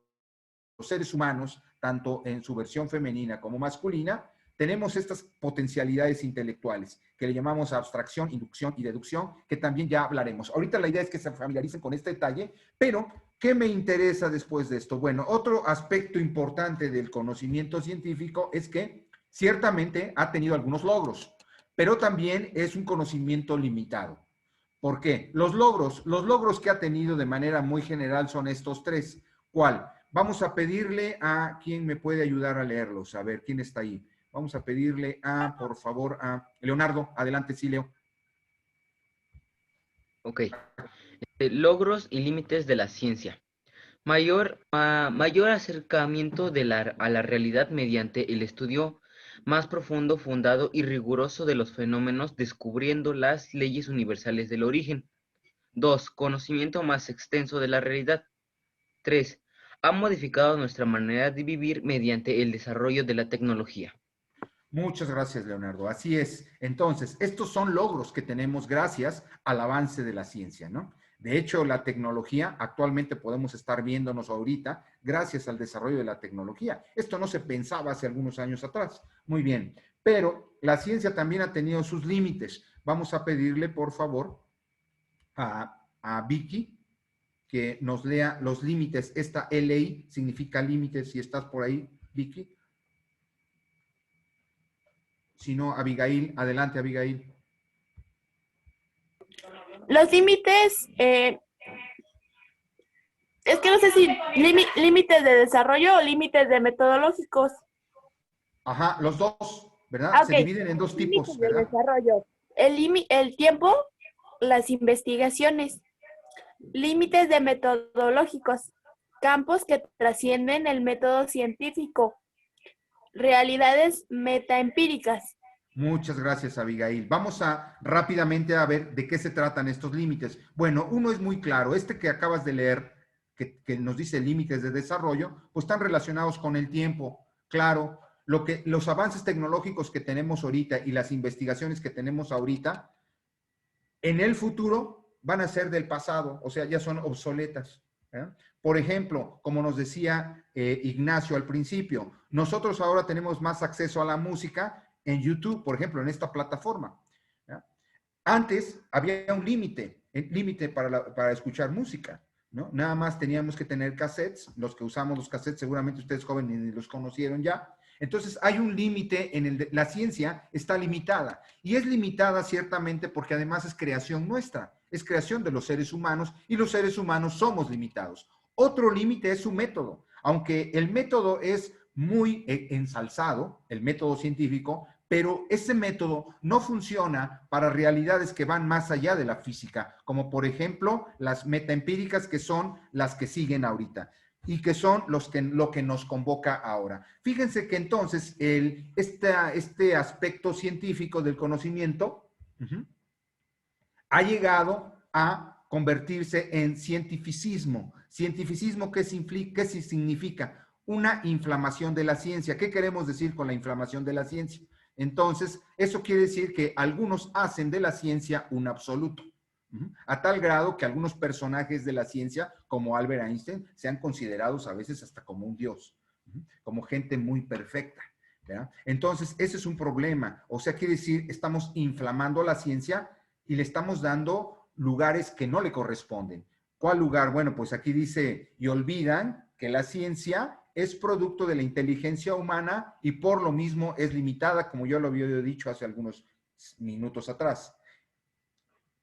seres humanos, tanto en su versión femenina como masculina, tenemos estas potencialidades intelectuales que le llamamos abstracción, inducción y deducción, que también ya hablaremos. Ahorita la idea es que se familiaricen con este detalle, pero ¿qué me interesa después de esto? Bueno, otro aspecto importante del conocimiento científico es que ciertamente ha tenido algunos logros, pero también es un conocimiento limitado. ¿Por qué? Los logros que ha tenido de manera muy general son estos 3. ¿Cuál? Vamos a pedirle a quien me puede ayudar a leerlos. A ver, ¿quién está ahí? Vamos a pedirle por favor, a Leonardo. Adelante, sí, Leo. Ok. Logros y límites de la ciencia. Mayor acercamiento a la realidad mediante el estudio más profundo, fundado y riguroso de los fenómenos, descubriendo las leyes universales del origen. 2. Conocimiento más extenso de la realidad. 3. Ha modificado nuestra manera de vivir mediante el desarrollo de la tecnología. Muchas gracias, Leonardo. Así es. Entonces, estos son logros que tenemos gracias al avance de la ciencia, ¿no? De hecho, la tecnología, actualmente podemos estar viéndonos ahorita gracias al desarrollo de la tecnología. Esto no se pensaba hace algunos años atrás. Muy bien. Pero la ciencia también ha tenido sus límites. Vamos a pedirle, por favor, a Vicky que nos lea los límites. Esta LI significa límites. Si estás por ahí, Vicky. Si no, Abigail. Adelante, Abigail. Los límites, es que no sé si límites de desarrollo o límites de metodológicos. Ajá, los dos, ¿verdad? Ah, Se ok. dividen en dos tipos, Límites de ¿verdad? desarrollo. El tiempo, las investigaciones. Límites de metodológicos. Campos que trascienden el método científico. Realidades metaempíricas. Muchas gracias, Abigail. Vamos a rápidamente a ver de qué se tratan estos límites. Bueno, uno es muy claro. Este que acabas de leer, que nos dice límites de desarrollo, pues están relacionados con el tiempo. Claro, los avances tecnológicos que tenemos ahorita y las investigaciones que tenemos ahorita, en el futuro van a ser del pasado, o sea, ya son obsoletas. Por ejemplo, como nos decía Ignacio al principio, nosotros ahora tenemos más acceso a la música en YouTube, por ejemplo, en esta plataforma. Antes había un límite para escuchar música, ¿no? Nada más teníamos que tener cassettes, los que usamos los cassettes, seguramente ustedes jóvenes ni los conocieron ya. Entonces hay un límite la ciencia está limitada y es limitada ciertamente porque además es creación nuestra, es creación de los seres humanos y los seres humanos somos limitados. Otro límite es su método, aunque el método es muy ensalzado, el método científico, pero ese método no funciona para realidades que van más allá de la física, como por ejemplo las metaempíricas, que son las que siguen ahorita y que son lo que nos convoca ahora. Fíjense que entonces este aspecto científico del conocimiento ha llegado a convertirse en cientificismo. Cientificismo, ¿qué significa? Una inflamación de la ciencia. ¿Qué queremos decir con la inflamación de la ciencia? Entonces, eso quiere decir que algunos hacen de la ciencia un absoluto. A tal grado que algunos personajes de la ciencia, como Albert Einstein, sean considerados a veces hasta como un dios, como gente muy perfecta, ¿verdad? Entonces, ese es un problema. O sea, quiere decir, estamos inflamando la ciencia y le estamos dando lugares que no le corresponden. ¿Cuál lugar? Bueno, pues aquí dice, y olvidan que la ciencia es producto de la inteligencia humana y por lo mismo es limitada, como yo lo había dicho hace algunos minutos atrás.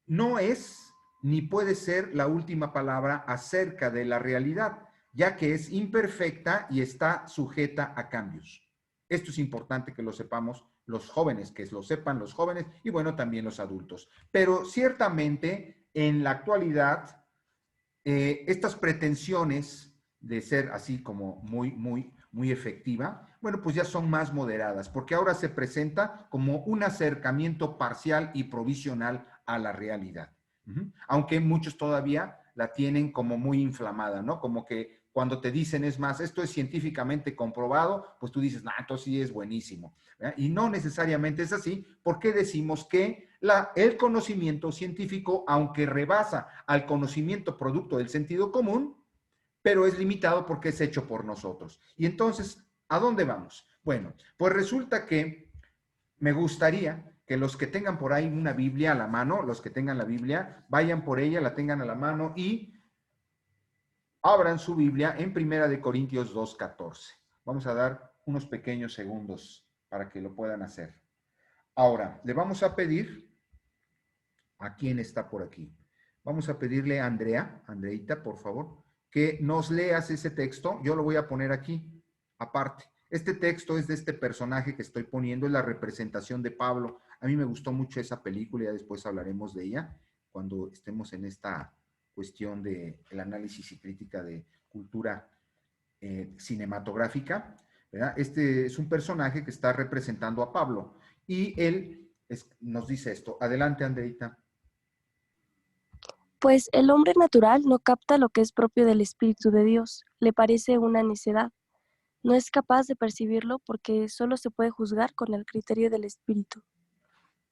No es ni puede ser la última palabra acerca de la realidad, ya que es imperfecta y está sujeta a cambios. Esto es importante que lo sepamos los jóvenes, que lo sepan los jóvenes y bueno, también los adultos. Pero ciertamente en la actualidad, estas pretensiones de ser así como muy efectiva, bueno, pues ya son más moderadas, porque ahora se presenta como un acercamiento parcial y provisional a la realidad. Aunque muchos todavía la tienen como muy inflamada, ¿no? Como que cuando te dicen, es más, esto es científicamente comprobado, pues tú dices, nah, entonces sí es buenísimo. ¿Verdad? Y no necesariamente es así, porque decimos que el conocimiento científico, aunque rebasa al conocimiento producto del sentido común, pero es limitado porque es hecho por nosotros. Y entonces, ¿a dónde vamos? Bueno, pues resulta que me gustaría que los que tengan por ahí una Biblia a la mano, los que tengan la Biblia, vayan por ella, la tengan a la mano y abran su Biblia en 1 Corintios 2:14. Vamos a dar unos pequeños segundos para que lo puedan hacer. Ahora, le vamos a pedir a quién está por aquí. Vamos a pedirle a Andreita, por favor, que nos leas ese texto. Yo lo voy a poner aquí, aparte. Este texto es de este personaje que estoy poniendo, es la representación de Pablo. A mí me gustó mucho esa película, ya después hablaremos de ella, cuando estemos en esta cuestión del análisis y crítica de cultura cinematográfica, ¿verdad? Este es un personaje que está representando a Pablo y él nos dice esto. Adelante, Andreita. Pues el hombre natural no capta lo que es propio del Espíritu de Dios, le parece una necedad. No es capaz de percibirlo porque solo se puede juzgar con el criterio del Espíritu.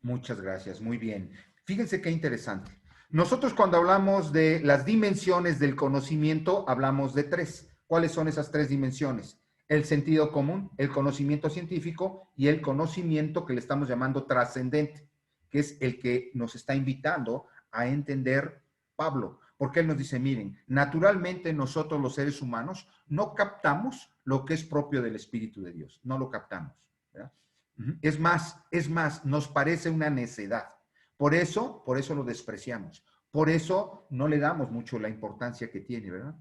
Muchas gracias, muy bien. Fíjense qué interesante. Nosotros cuando hablamos de las dimensiones del conocimiento, hablamos de tres. ¿Cuáles son esas tres dimensiones? El sentido común, el conocimiento científico y el conocimiento que le estamos llamando trascendente, que es el que nos está invitando a entender Pablo, porque él nos dice, miren, naturalmente nosotros los seres humanos no captamos lo que es propio del Espíritu de Dios, no lo captamos, ¿verdad? Es más, nos parece una necedad. Por eso lo despreciamos, Por eso no le damos mucho la importancia que tiene, ¿verdad?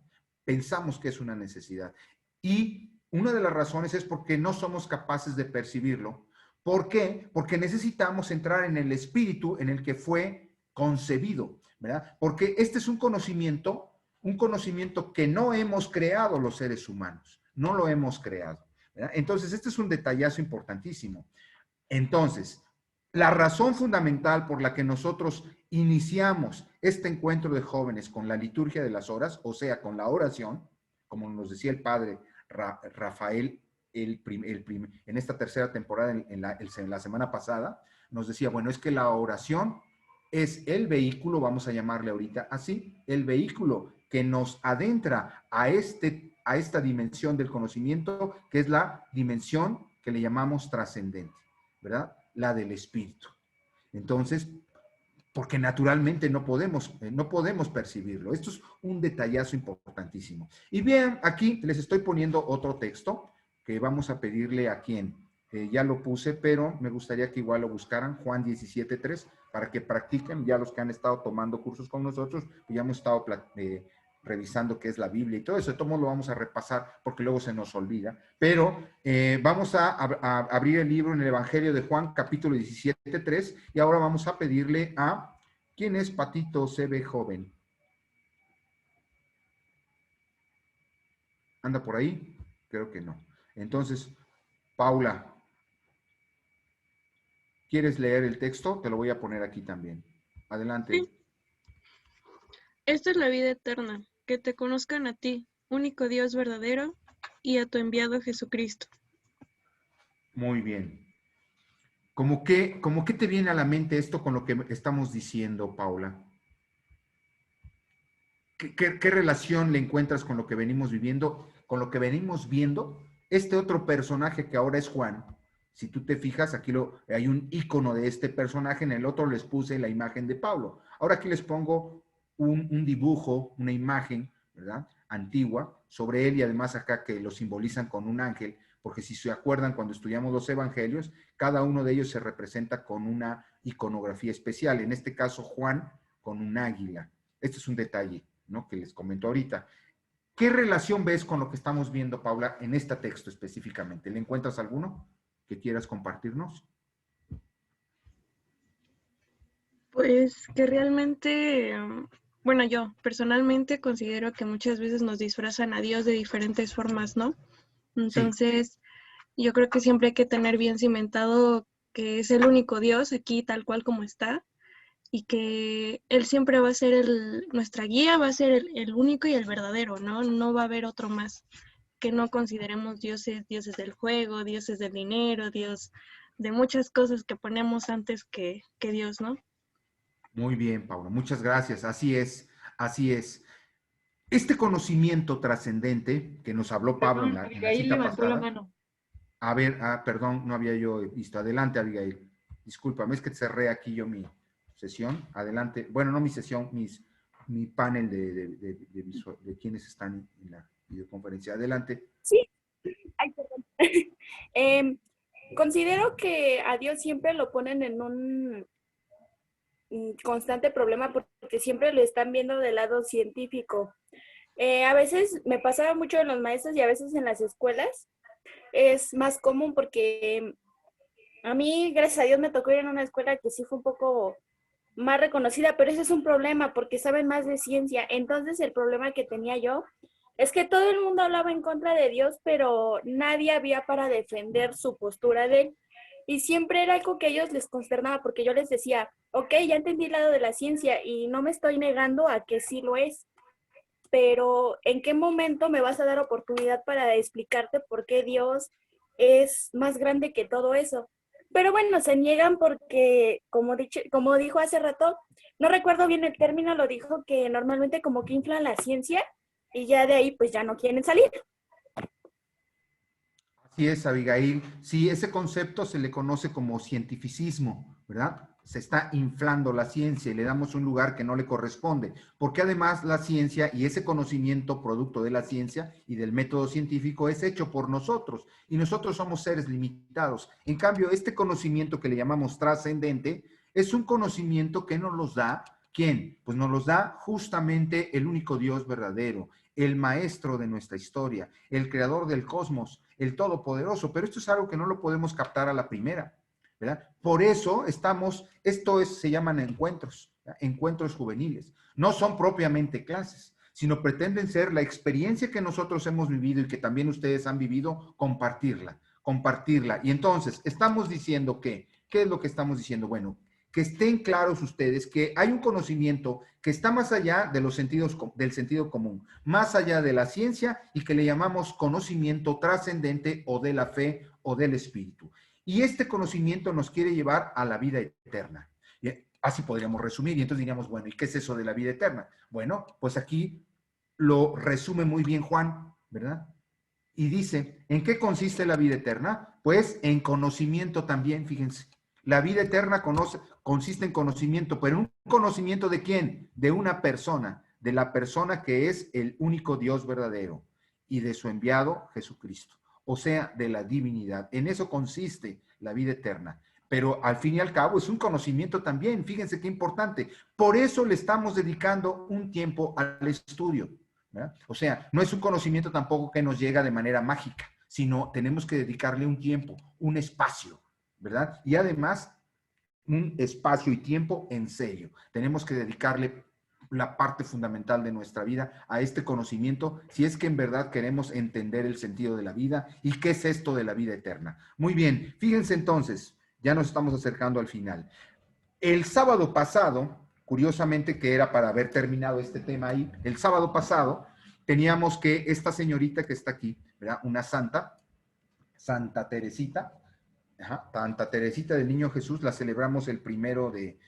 Pensamos que es una necesidad. Y una de las razones es porque no somos capaces de percibirlo. ¿Por qué? Porque necesitamos entrar en el espíritu en el que fue concebido, ¿verdad? Porque este es un conocimiento que no hemos creado los seres humanos, no lo hemos creado, ¿verdad? Entonces, este es un detallazo importantísimo. Entonces, la razón fundamental por la que nosotros iniciamos este encuentro de jóvenes con la liturgia de las horas, o sea, con la oración, como nos decía el padre Rafael en esta tercera temporada, en la semana pasada, nos decía, bueno, es que la oración es el vehículo, vamos a llamarle ahorita así, el vehículo que nos adentra a esta dimensión del conocimiento, que es la dimensión que le llamamos trascendente, ¿verdad? La del espíritu. Entonces, porque naturalmente no podemos percibirlo. Esto es un detallazo importantísimo. Y bien, aquí les estoy poniendo otro texto que vamos a pedirle a quien ya lo puse, pero me gustaría que igual lo buscaran, Juan 17:3, para que practiquen. Ya los que han estado tomando cursos con nosotros, pues ya hemos estado revisando qué es la Biblia y todo eso. De todos modos lo vamos a repasar porque luego se nos olvida. Pero vamos a abrir el libro en el Evangelio de Juan, capítulo 17:3, y ahora vamos a pedirle a... ¿Quién es Patito CB Joven? ¿Anda por ahí? Creo que no. Entonces, Paula, ¿quieres leer el texto? Te lo voy a poner aquí también. Adelante. Sí. Esta es la vida eterna, que te conozcan a ti, único Dios verdadero, y a tu enviado Jesucristo. Muy bien. ¿Cómo que te viene a la mente esto con lo que estamos diciendo, Paula? ¿Qué relación le encuentras con lo que venimos viviendo, con lo que venimos viendo? Este otro personaje que ahora es Juan, si tú te fijas, aquí hay un icono de este personaje, en el otro les puse la imagen de Pablo. Ahora aquí les pongo un dibujo, una imagen, ¿verdad?, antigua sobre él, y además acá que lo simbolizan con un ángel, porque si se acuerdan cuando estudiamos los evangelios, cada uno de ellos se representa con una iconografía especial, en este caso Juan con un águila. Este es un detalle, ¿no?, que les comento ahorita. ¿Qué relación ves con lo que estamos viendo, Paula, en este texto específicamente? ¿Le encuentras alguno que quieras compartirnos? Pues que realmente, bueno, yo personalmente considero que muchas veces nos disfrazan a Dios de diferentes formas, ¿no? Entonces, sí, yo creo que siempre hay que tener bien cimentado que es el único Dios aquí tal cual como está, y que Él siempre va a ser nuestra guía, va a ser el único y el verdadero, ¿no? No va a haber otro más, que no consideremos dioses del juego, dioses del dinero, Dios de muchas cosas que ponemos antes que Dios, ¿no? Muy bien, Paula, muchas gracias. Así es, así es. Este conocimiento trascendente que nos habló Pablo en la cita pasada. A ver, perdón, no había yo visto. Adelante, Abigail. Discúlpame, es que cerré aquí yo mi sesión. Adelante. Bueno, no mi sesión, mi panel de quienes están en la videoconferencia. Adelante. Sí. Ay, perdón. Considero que a Dios siempre lo ponen en un constante problema porque siempre lo están viendo del lado científico. A veces me pasaba mucho en los maestros y a veces en las escuelas. Es más común porque a mí, gracias a Dios, me tocó ir en una escuela que sí fue un poco más reconocida, pero ese es un problema porque saben más de ciencia. Entonces el problema que tenía yo es que todo el mundo hablaba en contra de Dios, pero nadie había para defender su postura de él. Y siempre era algo que a ellos les consternaba porque yo les decía, ok, ya entendí el lado de la ciencia y no me estoy negando a que sí lo es, pero ¿en qué momento me vas a dar oportunidad para explicarte por qué Dios es más grande que todo eso? Pero bueno, se niegan porque, como dijo hace rato, no recuerdo bien el término, lo dijo que normalmente como que inflan la ciencia y ya de ahí pues ya no quieren salir. Así es, Abigail. Sí, ese concepto se le conoce como cientificismo, ¿verdad? Se está inflando la ciencia y le damos un lugar que no le corresponde, porque además la ciencia y ese conocimiento producto de la ciencia y del método científico es hecho por nosotros y nosotros somos seres limitados. En cambio, este conocimiento que le llamamos trascendente es un conocimiento que nos los da ¿Quién? Pues nos los da justamente el único Dios verdadero, el maestro de nuestra historia, el creador del cosmos, el todopoderoso. Pero esto es algo que no lo podemos captar a la primera, ¿verdad? Por eso se llaman encuentros, ¿verdad? Encuentros juveniles. No son propiamente clases, sino pretenden ser la experiencia que nosotros hemos vivido y que también ustedes han vivido, compartirla. Y entonces, estamos diciendo ¿qué es lo que estamos diciendo? Bueno, que estén claros ustedes que hay un conocimiento que está más allá de los del sentido común, más allá de la ciencia y que le llamamos conocimiento trascendente o de la fe o del espíritu. Y este conocimiento nos quiere llevar a la vida eterna. Así podríamos resumir y entonces diríamos, bueno, ¿y qué es eso de la vida eterna? Bueno, pues aquí lo resume muy bien Juan, ¿verdad? Y dice, ¿en qué consiste la vida eterna? Pues en conocimiento también, fíjense. La vida eterna consiste en conocimiento, pero ¿un conocimiento de quién? De una persona, de la persona que es el único Dios verdadero y de su enviado Jesucristo, o sea, de la divinidad. En eso consiste la vida eterna. Pero al fin y al cabo es un conocimiento también, fíjense qué importante. Por eso le estamos dedicando un tiempo al estudio, ¿verdad? O sea, no es un conocimiento tampoco que nos llega de manera mágica, sino tenemos que dedicarle un tiempo, un espacio, ¿verdad? Y además, un espacio y tiempo en serio. Tenemos que dedicarle la parte fundamental de nuestra vida a este conocimiento, si es que en verdad queremos entender el sentido de la vida y qué es esto de la vida eterna. Muy bien, fíjense entonces, ya nos estamos acercando al final. El sábado pasado, curiosamente que era para haber terminado este tema ahí, el sábado pasado teníamos que esta señorita que está aquí, ¿verdad? Una santa, Santa Teresita, Santa Teresita del Niño Jesús, la celebramos el 1 de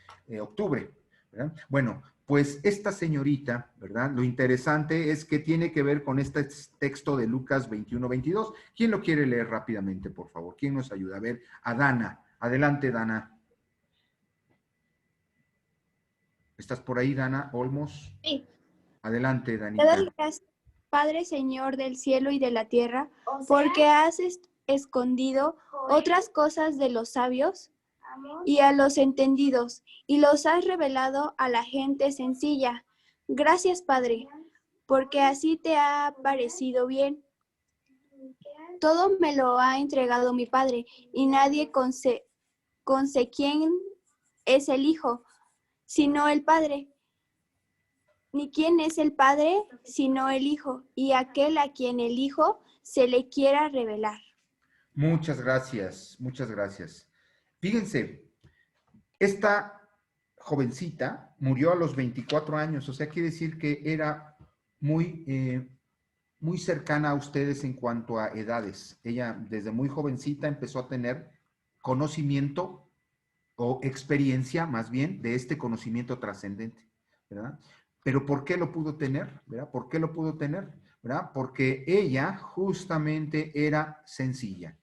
octubre, ¿verdad? Bueno, pues esta señorita, ¿verdad? Lo interesante es que tiene que ver con este texto de Lucas 21-22. ¿Quién lo quiere leer rápidamente, por favor? ¿Quién nos ayuda? A ver, a Dana. Adelante, Dana. ¿Estás por ahí, Dana Olmos? Sí. Adelante, Te Danita. doy gracias, Padre Señor del cielo y de la tierra, porque has escondido otras cosas de los sabios y a los entendidos, y los has revelado a la gente sencilla. Gracias, Padre, porque así te ha parecido bien. Todo me lo ha entregado mi Padre, y nadie conoce quién es el Hijo, sino el Padre. Ni quién es el Padre, sino el Hijo, y aquel a quien el Hijo se le quiera revelar. Muchas gracias, muchas gracias. Fíjense, esta jovencita murió a los 24 años, o sea, quiere decir que era muy cercana a ustedes en cuanto a edades. Ella desde muy jovencita empezó a tener conocimiento o experiencia, más bien, de este conocimiento trascendente, ¿verdad? Pero ¿por qué lo pudo tener? ¿Verdad? ¿Por qué lo pudo tener? ¿Verdad? Porque ella justamente era sencilla.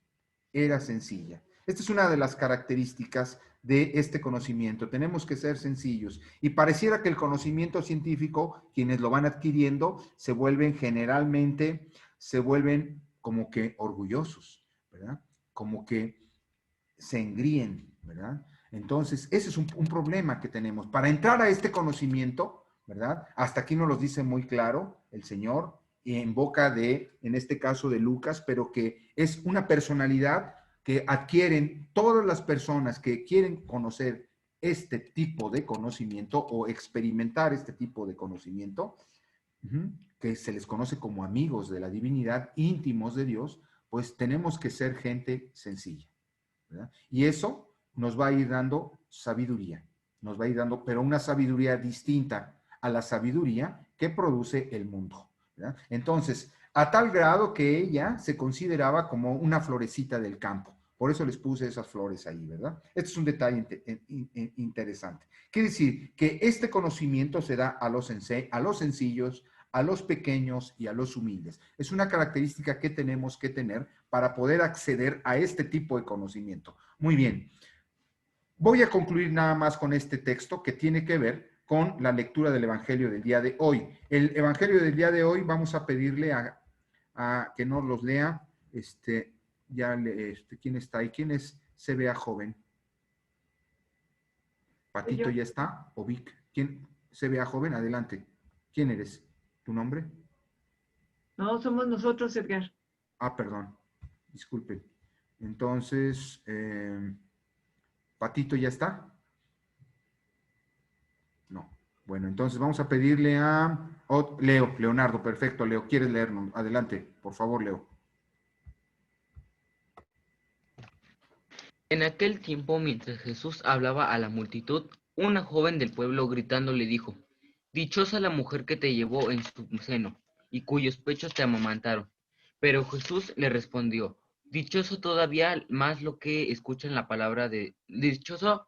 Era sencilla. Esta es una de las características de este conocimiento. Tenemos que ser sencillos. Y pareciera que el conocimiento científico, quienes lo van adquiriendo, se vuelven como que orgullosos, ¿verdad? Como que se engríen, ¿verdad? Entonces, ese es un problema que tenemos. Para entrar a este conocimiento, ¿verdad? Hasta aquí nos lo dice muy claro el Señor, y en boca en este caso de Lucas, pero que es una personalidad que adquieren todas las personas que quieren conocer este tipo de conocimiento o experimentar este tipo de conocimiento, que se les conoce como amigos de la divinidad, íntimos de Dios, pues tenemos que ser gente sencilla, ¿verdad? Y eso nos va a ir dando sabiduría, nos va a ir dando, pero una sabiduría distinta a la sabiduría que produce el mundo, ¿verdad? Entonces, a tal grado que ella se consideraba como una florecita del campo. Por eso les puse esas flores ahí, ¿verdad? Este es un detalle interesante. Quiere decir que este conocimiento se da a los sencillos, a los pequeños y a los humildes. Es una característica que tenemos que tener para poder acceder a este tipo de conocimiento. Muy bien. Voy a concluir nada más con este texto que tiene que ver con la lectura del Evangelio del día de hoy. El Evangelio del día de hoy vamos a pedirle a que nos los lea, ¿quién está ahí? ¿Quién es CBA joven? ¿Patito ya está? ¿O Vic? ¿Quién? se vea joven, adelante. ¿Quién eres? ¿Tu nombre? No, somos nosotros, Edgar. Ah, perdón, disculpe. Entonces, ¿Patito ya está? No. Bueno, entonces vamos a pedirle a Leo, Leonardo, perfecto, Leo, ¿quieres leernos? Adelante, por favor, Leo. En aquel tiempo, mientras Jesús hablaba a la multitud, una joven del pueblo gritando le dijo: Dichosa la mujer que te llevó en su seno y cuyos pechos te amamantaron. Pero Jesús le respondió: Dichoso todavía más lo que escuchan la palabra de dichoso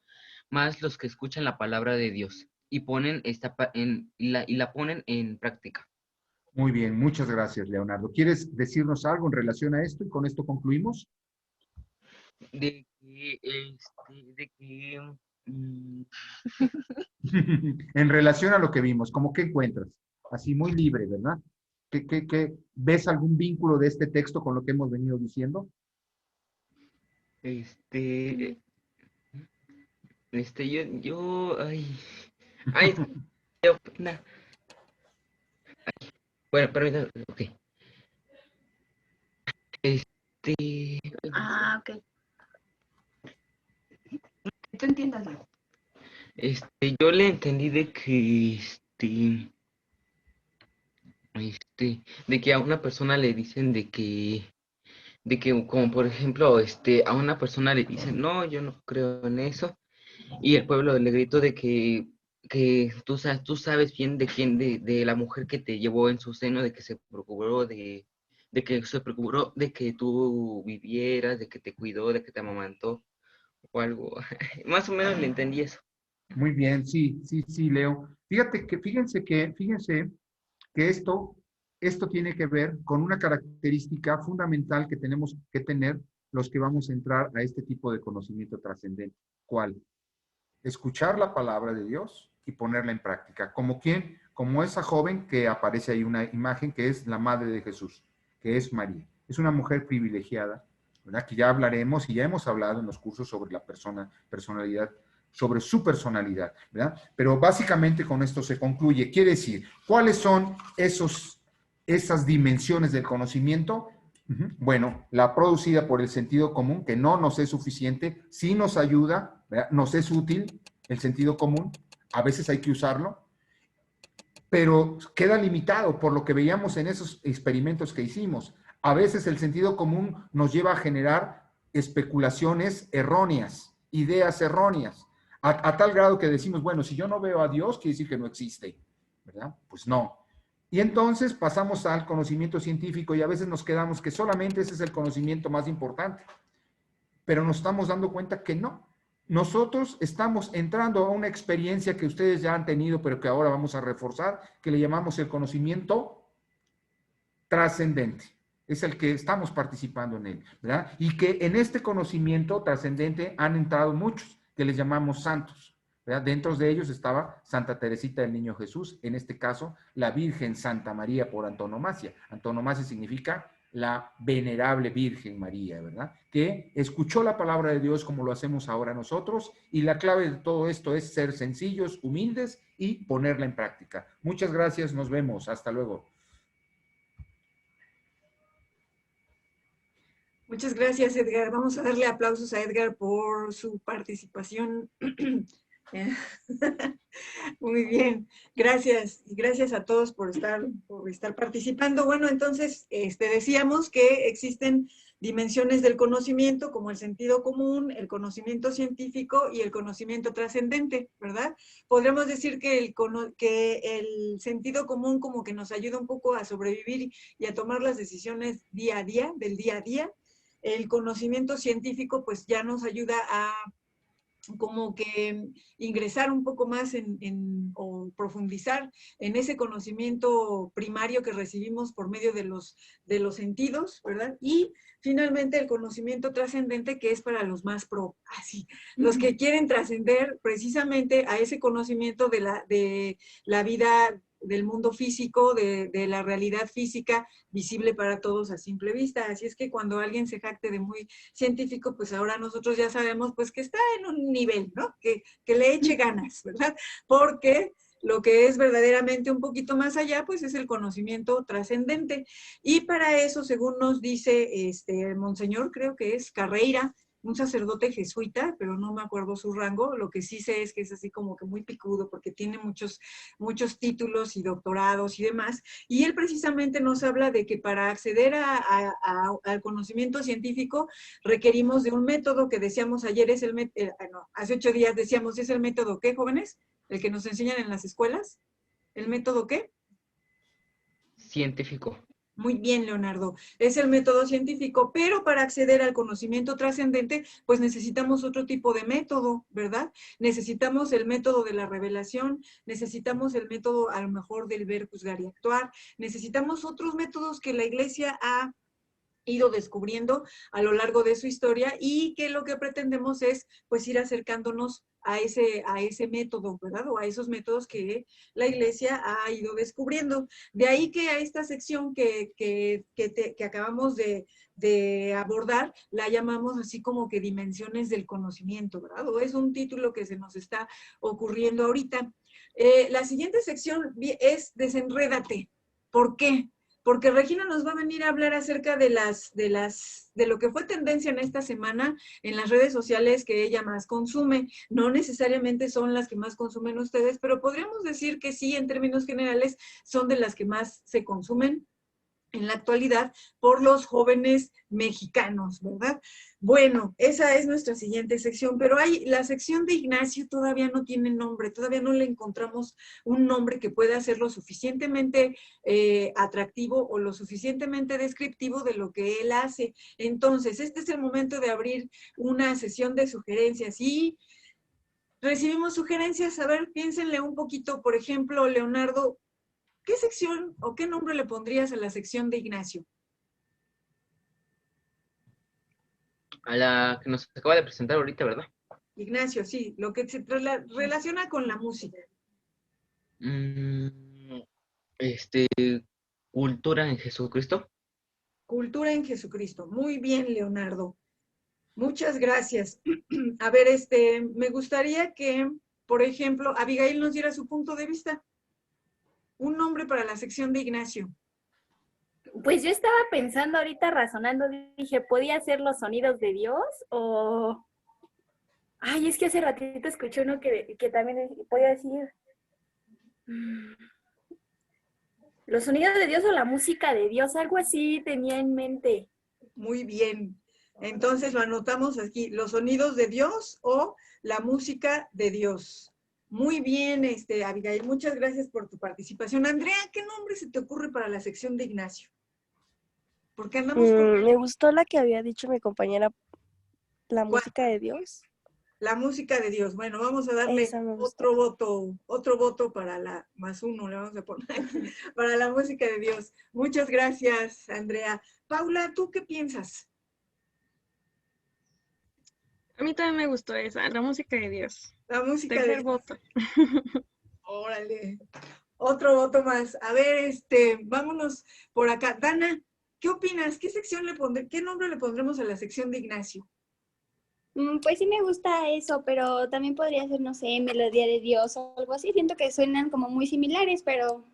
más los que escuchan la palabra de Dios y ponen y la ponen en práctica. Muy bien, muchas gracias, Leonardo. ¿Quieres decirnos algo en relación a esto y con esto concluimos? De que En relación a lo que vimos, ¿cómo qué encuentras? Así muy libre, ¿verdad? ¿Ves algún vínculo de este texto con lo que hemos venido diciendo? ay, no. Bueno, permítame, ok. Ah, ok. Que tú entiendas. Yo le entendí de que, de que a una persona le dicen de que, como por ejemplo, a una persona le dicen, no, yo no creo en eso, y el pueblo le gritó de que tú sabes bien de quién, de la mujer que te llevó en su seno, de que se preocupó de que tú vivieras, de que te cuidó, de que te amamantó, o algo. Más o menos le entendí eso. Muy bien, sí, Leo. Fíjense que esto tiene que ver con una característica fundamental que tenemos que tener los que vamos a entrar a este tipo de conocimiento trascendente. ¿Cuál? Escuchar la palabra de Dios y ponerla en práctica. ¿Como quién? Como esa joven que aparece ahí una imagen que es la madre de Jesús, que es María. Es una mujer privilegiada, ¿verdad? Que ya hablaremos y ya hemos hablado en los cursos sobre la personalidad, sobre su personalidad, ¿verdad? Pero básicamente con esto se concluye. Quiere decir, ¿cuáles son esas dimensiones del conocimiento? Bueno, la producida por el sentido común, que no nos es suficiente, sí nos ayuda, ¿verdad? Nos es útil el sentido común, a veces hay que usarlo, pero queda limitado por lo que veíamos en esos experimentos que hicimos. A veces el sentido común nos lleva a generar especulaciones erróneas, ideas erróneas, a tal grado que decimos, bueno, si yo no veo a Dios, quiere decir que no existe, ¿verdad? Pues no. Y entonces pasamos al conocimiento científico y a veces nos quedamos que solamente ese es el conocimiento más importante, pero nos estamos dando cuenta que no. Nosotros estamos entrando a una experiencia que ustedes ya han tenido, pero que ahora vamos a reforzar, que le llamamos el conocimiento trascendente. Es el que estamos participando en él, ¿verdad? Y que en este conocimiento trascendente han entrado muchos, que les llamamos santos, ¿verdad? Dentro de ellos estaba Santa Teresita del Niño Jesús, en este caso, la Virgen Santa María por antonomasia. Antonomasia significa la venerable Virgen María, ¿verdad? Que escuchó la palabra de Dios como lo hacemos ahora nosotros, y la clave de todo esto es ser sencillos, humildes y ponerla en práctica. Muchas gracias, nos vemos, hasta luego. Muchas gracias, Edgar. Vamos a darle aplausos a Edgar por su participación. Muy bien, gracias. Y gracias a todos por estar participando. Bueno, entonces, decíamos que existen dimensiones del conocimiento, como el sentido común, el conocimiento científico y el conocimiento trascendente, ¿verdad? Podríamos decir que el sentido común como que nos ayuda un poco a sobrevivir y a tomar las decisiones día a día, del día a día. El conocimiento científico pues ya nos ayuda a como que ingresar un poco más o profundizar en ese conocimiento primario que recibimos por medio de los sentidos, ¿verdad? Y finalmente el conocimiento trascendente, que es para los más los que quieren trascender precisamente a ese conocimiento de la vida, del mundo físico, de la realidad física visible para todos a simple vista. Así es que cuando alguien se jacte de muy científico, pues ahora nosotros ya sabemos pues que está en un nivel, ¿no? Que le eche ganas, ¿verdad? Porque lo que es verdaderamente un poquito más allá, pues es el conocimiento trascendente. Y para eso, según nos dice Monseñor, creo que es Carreira, un sacerdote jesuita, pero no me acuerdo su rango, lo que sí sé es que es así como que muy picudo, porque tiene muchos títulos y doctorados y demás, y él precisamente nos habla de que para acceder al conocimiento científico requerimos de un método que decíamos ayer, es el hace 8 días decíamos, es el método ¿qué, jóvenes? El que nos enseñan en las escuelas. ¿El método qué? Científico. Muy bien, Leonardo. Es el método científico, pero para acceder al conocimiento trascendente, pues necesitamos otro tipo de método, ¿verdad? Necesitamos el método de la revelación, necesitamos el método a lo mejor del ver, juzgar y actuar, necesitamos otros métodos que la Iglesia ha ido descubriendo a lo largo de su historia y que lo que pretendemos es pues ir acercándonos a ese método, ¿verdad? O a esos métodos que la Iglesia ha ido descubriendo. De ahí que a esta sección que acabamos de abordar, la llamamos así como que dimensiones del conocimiento, ¿verdad? O es un título que se nos está ocurriendo ahorita. La siguiente sección es Desenrédate. ¿Por qué? Porque Regina nos va a venir a hablar acerca de lo que fue tendencia en esta semana en las redes sociales que ella más consume. No necesariamente son las que más consumen ustedes, pero podríamos decir que sí, en términos generales, son de las que más se consumen en la actualidad por los jóvenes mexicanos, ¿verdad? Bueno, esa es nuestra siguiente sección, pero la sección de Ignacio todavía no tiene nombre, todavía no le encontramos un nombre que pueda ser lo suficientemente atractivo o lo suficientemente descriptivo de lo que él hace. Entonces, este es el momento de abrir una sesión de sugerencias y recibimos sugerencias. A ver, piénsenle un poquito, por ejemplo, Leonardo, ¿qué sección o qué nombre le pondrías a la sección de Ignacio? A la que nos acaba de presentar ahorita, ¿verdad? Ignacio, sí, lo que se relaciona con la música. Cultura en Jesucristo. Cultura en Jesucristo. Muy bien, Leonardo. Muchas gracias. A ver, me gustaría que, por ejemplo, Abigail nos diera su punto de vista. Un nombre para la sección de Ignacio. Pues yo estaba pensando ahorita, razonando, dije, ¿podía ser los sonidos de Dios? O... Ay, es que hace ratito escuché uno que también podía decir... Los sonidos de Dios o la música de Dios, algo así tenía en mente. Muy bien. Entonces lo anotamos aquí, los sonidos de Dios o la música de Dios. Muy bien, Abigail, muchas gracias por tu participación. Andrea, ¿qué nombre se te ocurre para la sección de Ignacio? Porque andamos con... Me gustó la que había dicho mi compañera, la música de Dios. La música de Dios. Bueno, vamos a darle otro voto para la +1, le vamos a poner para la música de Dios. Muchas gracias, Andrea. Paula, ¿tú qué piensas? A mí también me gustó esa, la música de Dios. La música de Dios. Voto. Órale. Otro voto más. A ver, vámonos por acá. Dana, ¿qué opinas? ¿Qué nombre le pondremos a la sección de Ignacio? Pues sí me gusta eso, pero también podría ser, no sé, Melodía de Dios o algo así. Siento que suenan como muy similares, pero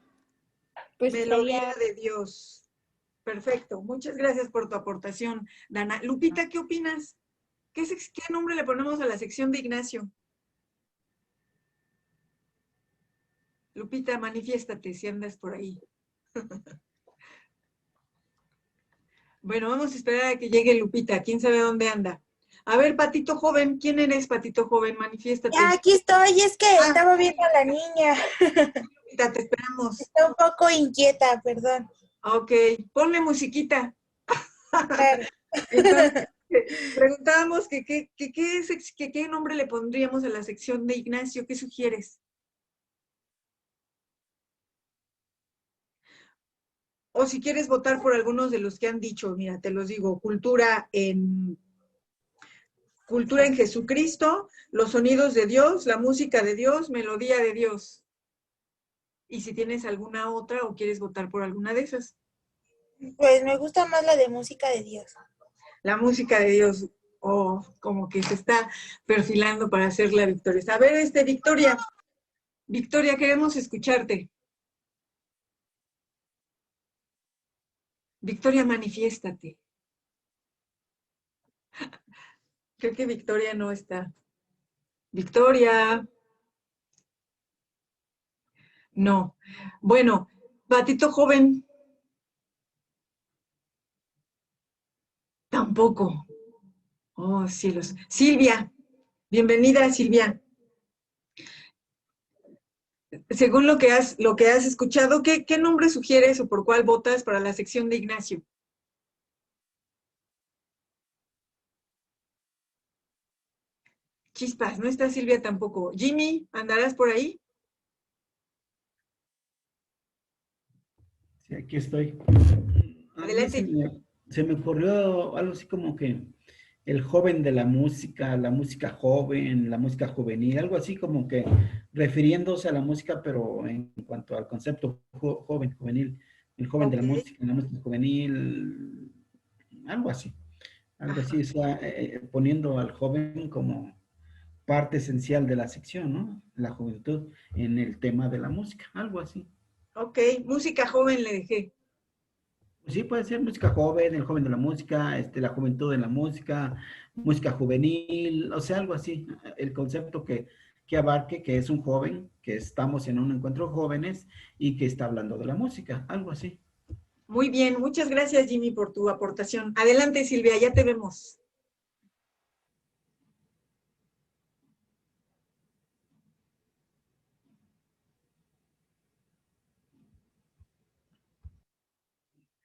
pues Melodía de Dios. Perfecto. Muchas gracias por tu aportación, Dana. Lupita, ¿qué opinas? ¿Qué nombre le ponemos a la sección de Ignacio? Lupita, manifiéstate si andas por ahí. Bueno, vamos a esperar a que llegue Lupita. ¿Quién sabe dónde anda? A ver, Patito Joven, ¿quién eres, Patito Joven? Manifiéstate. Aquí estoy, es que estaba viendo a la niña. Lupita, te esperamos. Está un poco inquieta, perdón. Ok, ponle musiquita. Claro. Entonces, preguntábamos qué nombre le pondríamos a la sección de Ignacio. ¿Qué sugieres? O si quieres votar por algunos de los que han dicho, mira, te los digo, cultura en Jesucristo, los sonidos de Dios, la música de Dios, melodía de Dios. Y si tienes alguna otra o quieres votar por alguna de esas. Pues me gusta más la de música de Dios. La música de Dios, como que se está perfilando para hacer la victoria. A ver, Victoria. Victoria, queremos escucharte. Victoria, manifiéstate. Creo que Victoria no está. Victoria. No. Bueno, Patito Joven. Tampoco. Oh, cielos. Silvia. Bienvenida, Silvia. Según lo que has escuchado, ¿qué nombre sugieres o por cuál votas para la sección de Ignacio? Chispas, no está Silvia tampoco. Jimmy, ¿andarás por ahí? Sí, aquí estoy. Adelante. Se me ocurrió algo así como que el joven de la música joven, la música juvenil, algo así como que refiriéndose a la música, pero en cuanto al concepto joven, juvenil, el joven de la música juvenil, algo así, o sea, poniendo al joven como parte esencial de la sección, ¿no? La juventud en el tema de la música, algo así. Ok, música joven le dejé. Sí, puede ser música joven, el joven de la música, la juventud de la música, música juvenil, o sea, algo así. El concepto que abarque que es un joven, que estamos en un encuentro jóvenes y que está hablando de la música, algo así. Muy bien, muchas gracias Jimmy por tu aportación. Adelante Silvia, ya te vemos.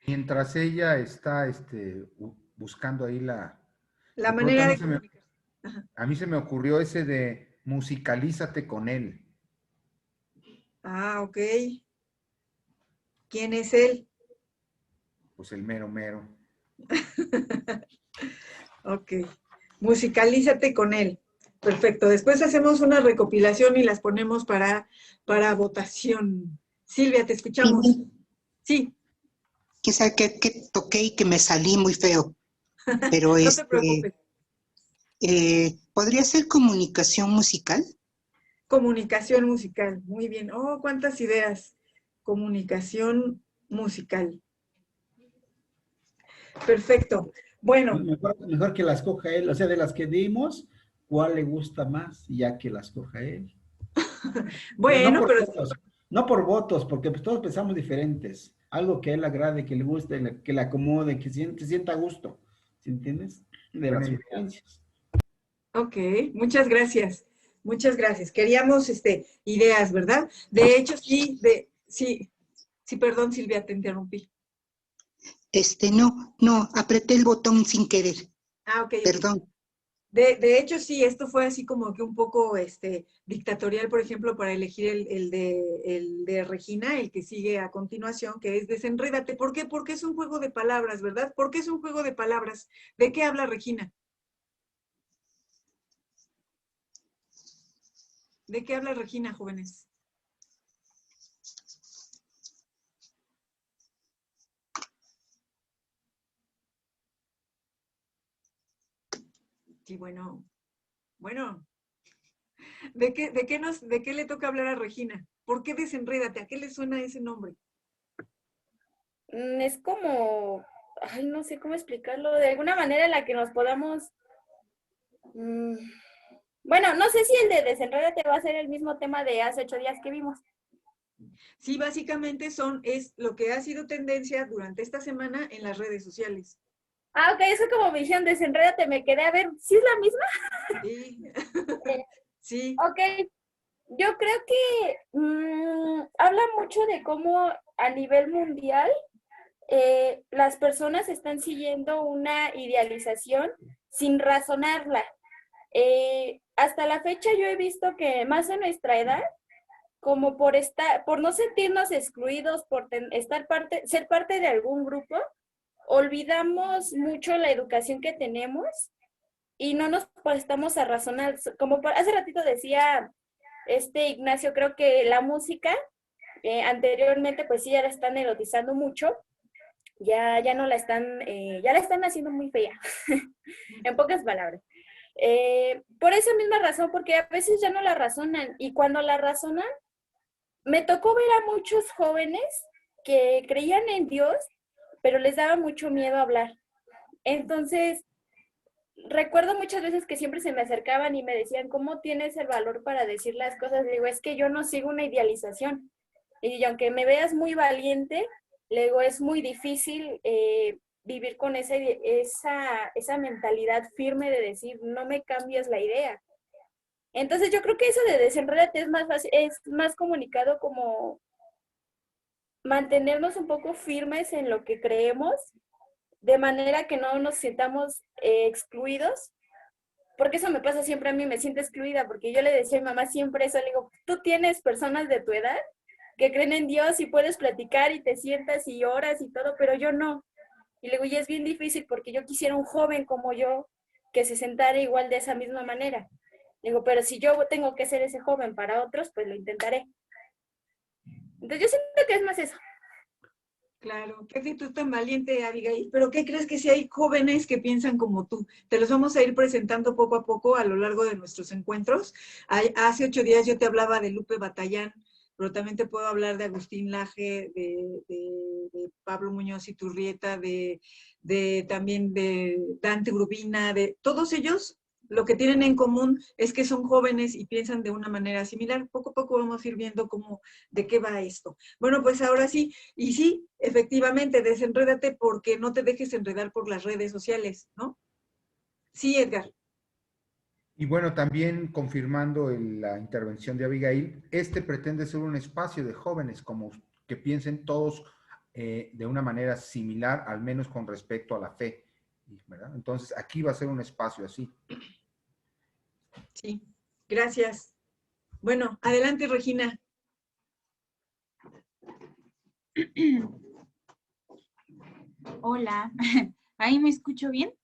Mientras ella está buscando ahí la manera de comunicar. A mí se me ocurrió ese de musicalízate con él. Ah, ok. ¿Quién es él? Pues el mero mero. Ok. Musicalízate con él. Perfecto. Después hacemos una recopilación y las ponemos para votación. Silvia, te escuchamos. Sí. Quizá que toqué y que me salí muy feo. Pero no te preocupes. ¿Podría ser comunicación musical? Comunicación musical. Muy bien. Oh, cuántas ideas. Comunicación musical. Perfecto. Bueno. Mejor que las coja él. O sea, de las que dimos, ¿cuál le gusta más? Ya que las coja él. Bueno, pero... No por votos, porque pues todos pensamos diferentes. Algo que a él agrade, que le guste, que le acomode, que sienta a gusto. ¿Sí entiendes? De las sugerencias. Ok, muchas gracias. Muchas gracias. Queríamos ideas, ¿verdad? De hecho, sí, perdón, Silvia, te interrumpí. No, apreté el botón sin querer. Ah, ok. Perdón. De hecho, sí, esto fue así como que un poco dictatorial, por ejemplo, para elegir el de Regina, el que sigue a continuación, que es Desenrédate. ¿Por qué? Porque es un juego de palabras, ¿verdad? ¿Por qué es un juego de palabras? ¿De qué habla Regina? ¿De qué habla Regina, jóvenes? Sí, bueno. ¿De qué le toca hablar a Regina? ¿Por qué Desenrédate? ¿A qué le suena ese nombre? Es como, ay, no sé cómo explicarlo, de alguna manera en la que nos podamos... Bueno, no sé si el de Desenrédate va a ser el mismo tema de hace 8 días que vimos. Sí, básicamente es lo que ha sido tendencia durante esta semana en las redes sociales. Ah, ok, eso como me dijeron, Desenrédate, me quedé a ver, ¿sí es la misma? Sí. Sí. Ok, yo creo que habla mucho de cómo a nivel mundial las personas están siguiendo una idealización sin razonarla. Hasta la fecha yo he visto que más en nuestra edad, como por no sentirnos excluidos, por ser parte de algún grupo, olvidamos mucho la educación que tenemos y no nos prestamos a razonar. Como hace ratito decía Ignacio, creo que la música, anteriormente pues sí ya la están erotizando mucho, ya no la están, ya la están haciendo muy fea, en pocas palabras. Por esa misma razón, porque a veces ya no la razonan, y cuando la razonan, me tocó ver a muchos jóvenes que creían en Dios, pero les daba mucho miedo hablar. Entonces, recuerdo muchas veces que siempre se me acercaban y me decían, ¿cómo tienes el valor para decir las cosas? Le digo, es que yo no sigo una idealización. Y aunque me veas muy valiente, le digo, es muy difícil vivir con esa mentalidad firme de decir, no me cambies la idea. Entonces yo creo que eso de desenrédate es más fácil, es más comunicado como mantenernos un poco firmes en lo que creemos, de manera que no nos sintamos excluidos, porque eso me pasa siempre a mí, me siento excluida, porque yo le decía a mi mamá siempre eso, le digo, tú tienes personas de tu edad que creen en Dios y puedes platicar y te sientas y oras y todo, pero yo no. Y le digo, y es bien difícil porque yo quisiera un joven como yo que se sentara igual de esa misma manera. Le digo, pero si yo tengo que ser ese joven para otros, pues lo intentaré. Entonces yo siento que es más eso. Claro, qué actitud tan valiente, Abigail. Pero ¿qué crees que si hay jóvenes que piensan como tú? Te los vamos a ir presentando poco a poco a lo largo de nuestros encuentros. Hace 8 días yo te hablaba de Lupe Batallán, pero también te puedo hablar de Agustín Laje, de Pablo Muñoz Iturrieta, también de Dante Urbina, de todos ellos. Lo que tienen en común es que son jóvenes y piensan de una manera similar. Poco a poco vamos a ir viendo de qué va esto. Bueno, pues ahora sí, y sí, efectivamente, desenrédate porque no te dejes enredar por las redes sociales, ¿no? Sí, Edgar. Y bueno, también confirmando la intervención de Abigail, pretende ser un espacio de jóvenes como que piensen todos de una manera similar, al menos con respecto a la fe, ¿verdad? Entonces, aquí va a ser un espacio así. Sí, gracias. Bueno, adelante, Regina. Hola, ¿ahí me escucho bien?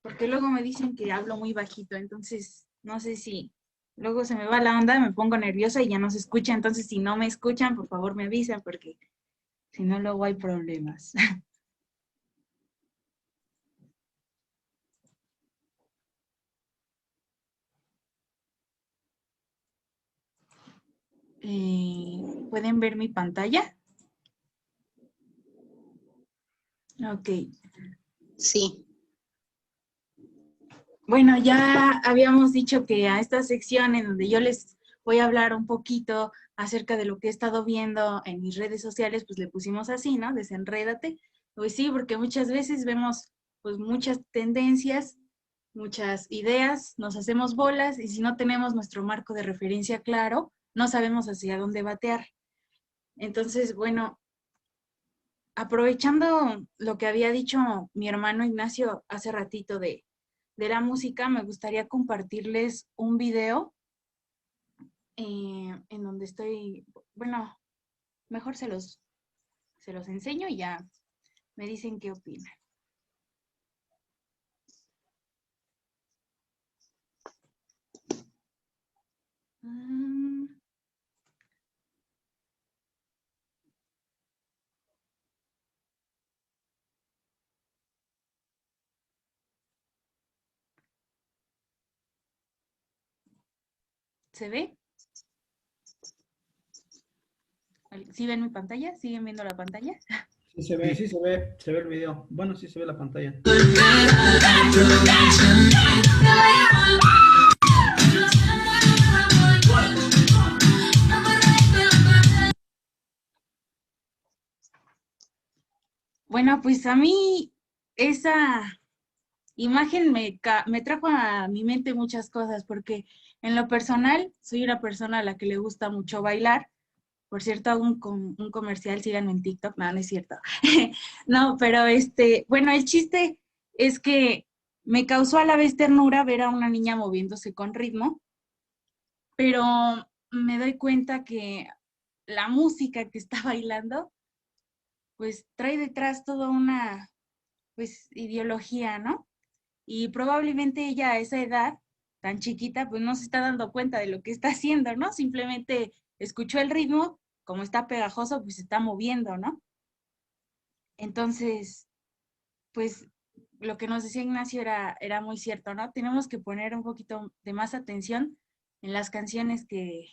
Porque luego me dicen que hablo muy bajito, entonces no sé si luego se me va la onda, me pongo nerviosa y ya no se escucha, entonces si no me escuchan, por favor me avisan porque si no luego hay problemas. ¿Pueden ver mi pantalla? Ok. Sí. Bueno, ya habíamos dicho que a esta sección en donde yo les voy a hablar un poquito acerca de lo que he estado viendo en mis redes sociales, pues le pusimos así, ¿no? Desenrédate. Pues sí, porque muchas veces vemos pues muchas tendencias, muchas ideas, nos hacemos bolas y si no tenemos nuestro marco de referencia claro, no sabemos hacia dónde batear. Entonces, bueno, aprovechando lo que había dicho mi hermano Ignacio hace ratito de la música, me gustaría compartirles un video en donde estoy, bueno, mejor se los enseño y ya me dicen qué opinan. ¿Se ve? ¿Sí ven mi pantalla? ¿Siguen viendo la pantalla? Sí se ve el video. Bueno, sí se ve la pantalla. Bueno, pues a mí esa imagen me trajo a mi mente muchas cosas, porque en lo personal soy una persona a la que le gusta mucho bailar. Por cierto, hago un comercial, síganme en TikTok, no es cierto. No, pero bueno, el chiste es que me causó a la vez ternura ver a una niña moviéndose con ritmo, pero me doy cuenta que la música que está bailando, pues trae detrás toda una, pues, ideología, ¿no? Y probablemente ella a esa edad tan chiquita, pues no se está dando cuenta de lo que está haciendo, ¿no? Simplemente escuchó el ritmo, como está pegajoso, pues se está moviendo, ¿no? Entonces, pues lo que nos decía Ignacio era muy cierto, ¿no? Tenemos que poner un poquito de más atención en las canciones que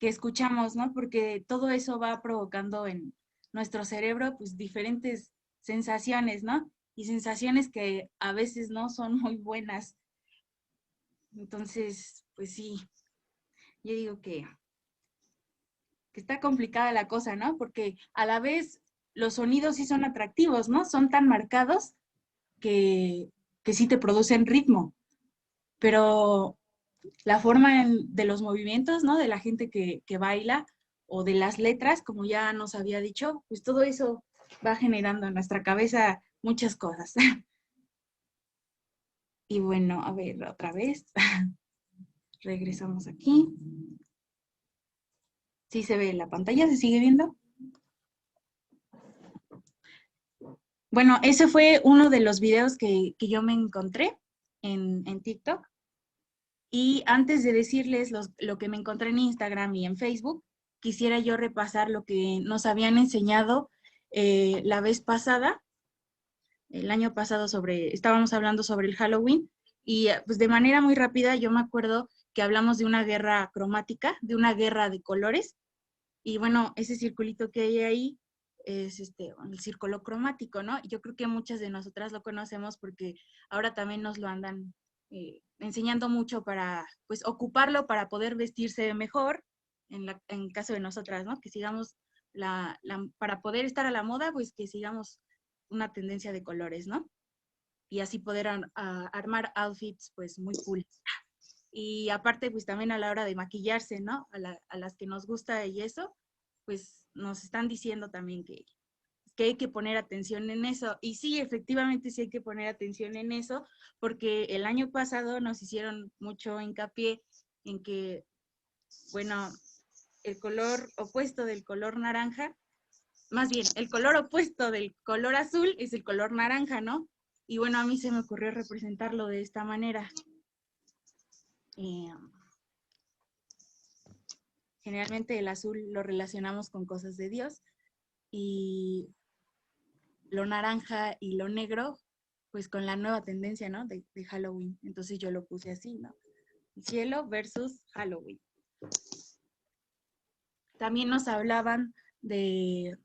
escuchamos, ¿no? Porque todo eso va provocando en nuestro cerebro, pues, diferentes sensaciones, ¿no? Y sensaciones que a veces no son muy buenas. Entonces, pues sí, yo digo que está complicada la cosa, ¿no? Porque a la vez los sonidos sí son atractivos, ¿no? Son tan marcados que sí te producen ritmo, pero la forma de los movimientos, ¿no? De la gente que baila o de las letras, como ya nos había dicho, pues todo eso va generando en nuestra cabeza muchas cosas. Y bueno, a ver, otra vez. Regresamos aquí. ¿Sí se ve la pantalla? ¿Se sigue viendo? Bueno, ese fue uno de los videos que yo me encontré en TikTok. Y antes de decirles lo que me encontré en Instagram y en Facebook, quisiera yo repasar lo que nos habían enseñado la vez pasada, el año pasado, estábamos hablando sobre el Halloween, y pues de manera muy rápida yo me acuerdo que hablamos de una guerra cromática, de una guerra de colores, y bueno, ese circulito que hay ahí es el círculo cromático, ¿no? Yo creo que muchas de nosotras lo conocemos porque ahora también nos lo andan enseñando mucho para, pues, ocuparlo para poder vestirse mejor, en caso de nosotras, ¿no? Que sigamos para poder estar a la moda, pues que sigamos una tendencia de colores, ¿no? Y así poder armar outfits, pues, muy cool. Y aparte, pues, también a la hora de maquillarse, ¿no? A las que nos gusta y eso, pues, nos están diciendo también que hay que poner atención en eso. Y sí, efectivamente sí hay que poner atención en eso, porque el año pasado nos hicieron mucho hincapié en que, bueno, el color opuesto del color naranja, más bien, el color opuesto del color azul es el color naranja, ¿no? Y bueno, a mí se me ocurrió representarlo de esta manera. Generalmente el azul lo relacionamos con cosas de Dios, y lo naranja y lo negro, pues con la nueva tendencia, ¿no? De Halloween. Entonces yo lo puse así, ¿no? Cielo versus Halloween. También nos hablaban de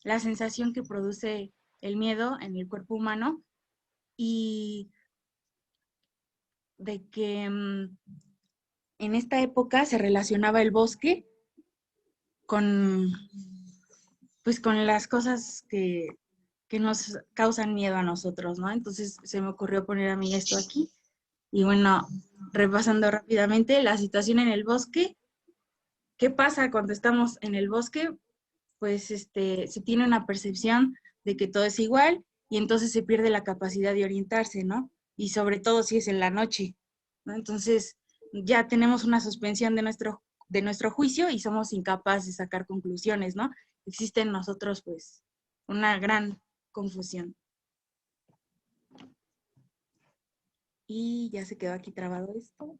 la sensación que produce el miedo en el cuerpo humano y de que en esta época se relacionaba el bosque con, pues, con las cosas que nos causan miedo a nosotros, ¿no? Entonces se me ocurrió poner a mí esto aquí. Y bueno, repasando rápidamente la situación en el bosque. ¿Qué pasa cuando estamos en el bosque? Pues se tiene una percepción de que todo es igual y entonces se pierde la capacidad de orientarse, ¿no? Y sobre todo si es en la noche, ¿no? Entonces ya tenemos una suspensión de nuestro juicio y somos incapaces de sacar conclusiones, ¿no? Existe en nosotros, pues, una gran confusión. Y ya se quedó aquí trabado esto.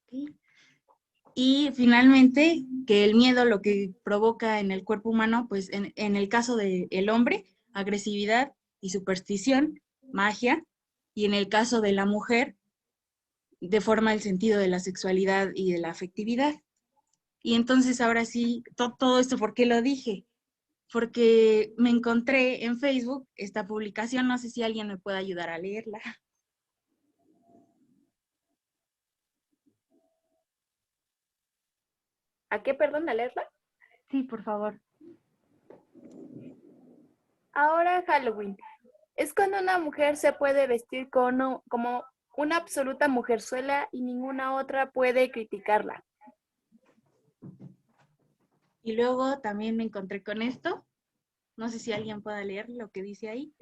Okay. Y finalmente, que el miedo lo que provoca en el cuerpo humano, pues en el caso del hombre, agresividad y superstición, magia, y en el caso de la mujer, deforma el sentido de la sexualidad y de la afectividad. Y entonces ahora sí, todo esto, ¿por qué lo dije? Porque me encontré en Facebook esta publicación, no sé si alguien me puede ayudar a leerla. ¿A qué, perdón, a leerla? Sí, por favor. Ahora Halloween. Es cuando una mujer se puede vestir como una absoluta mujerzuela y ninguna otra puede criticarla. Y luego también me encontré con esto. No sé si alguien pueda leer lo que dice ahí.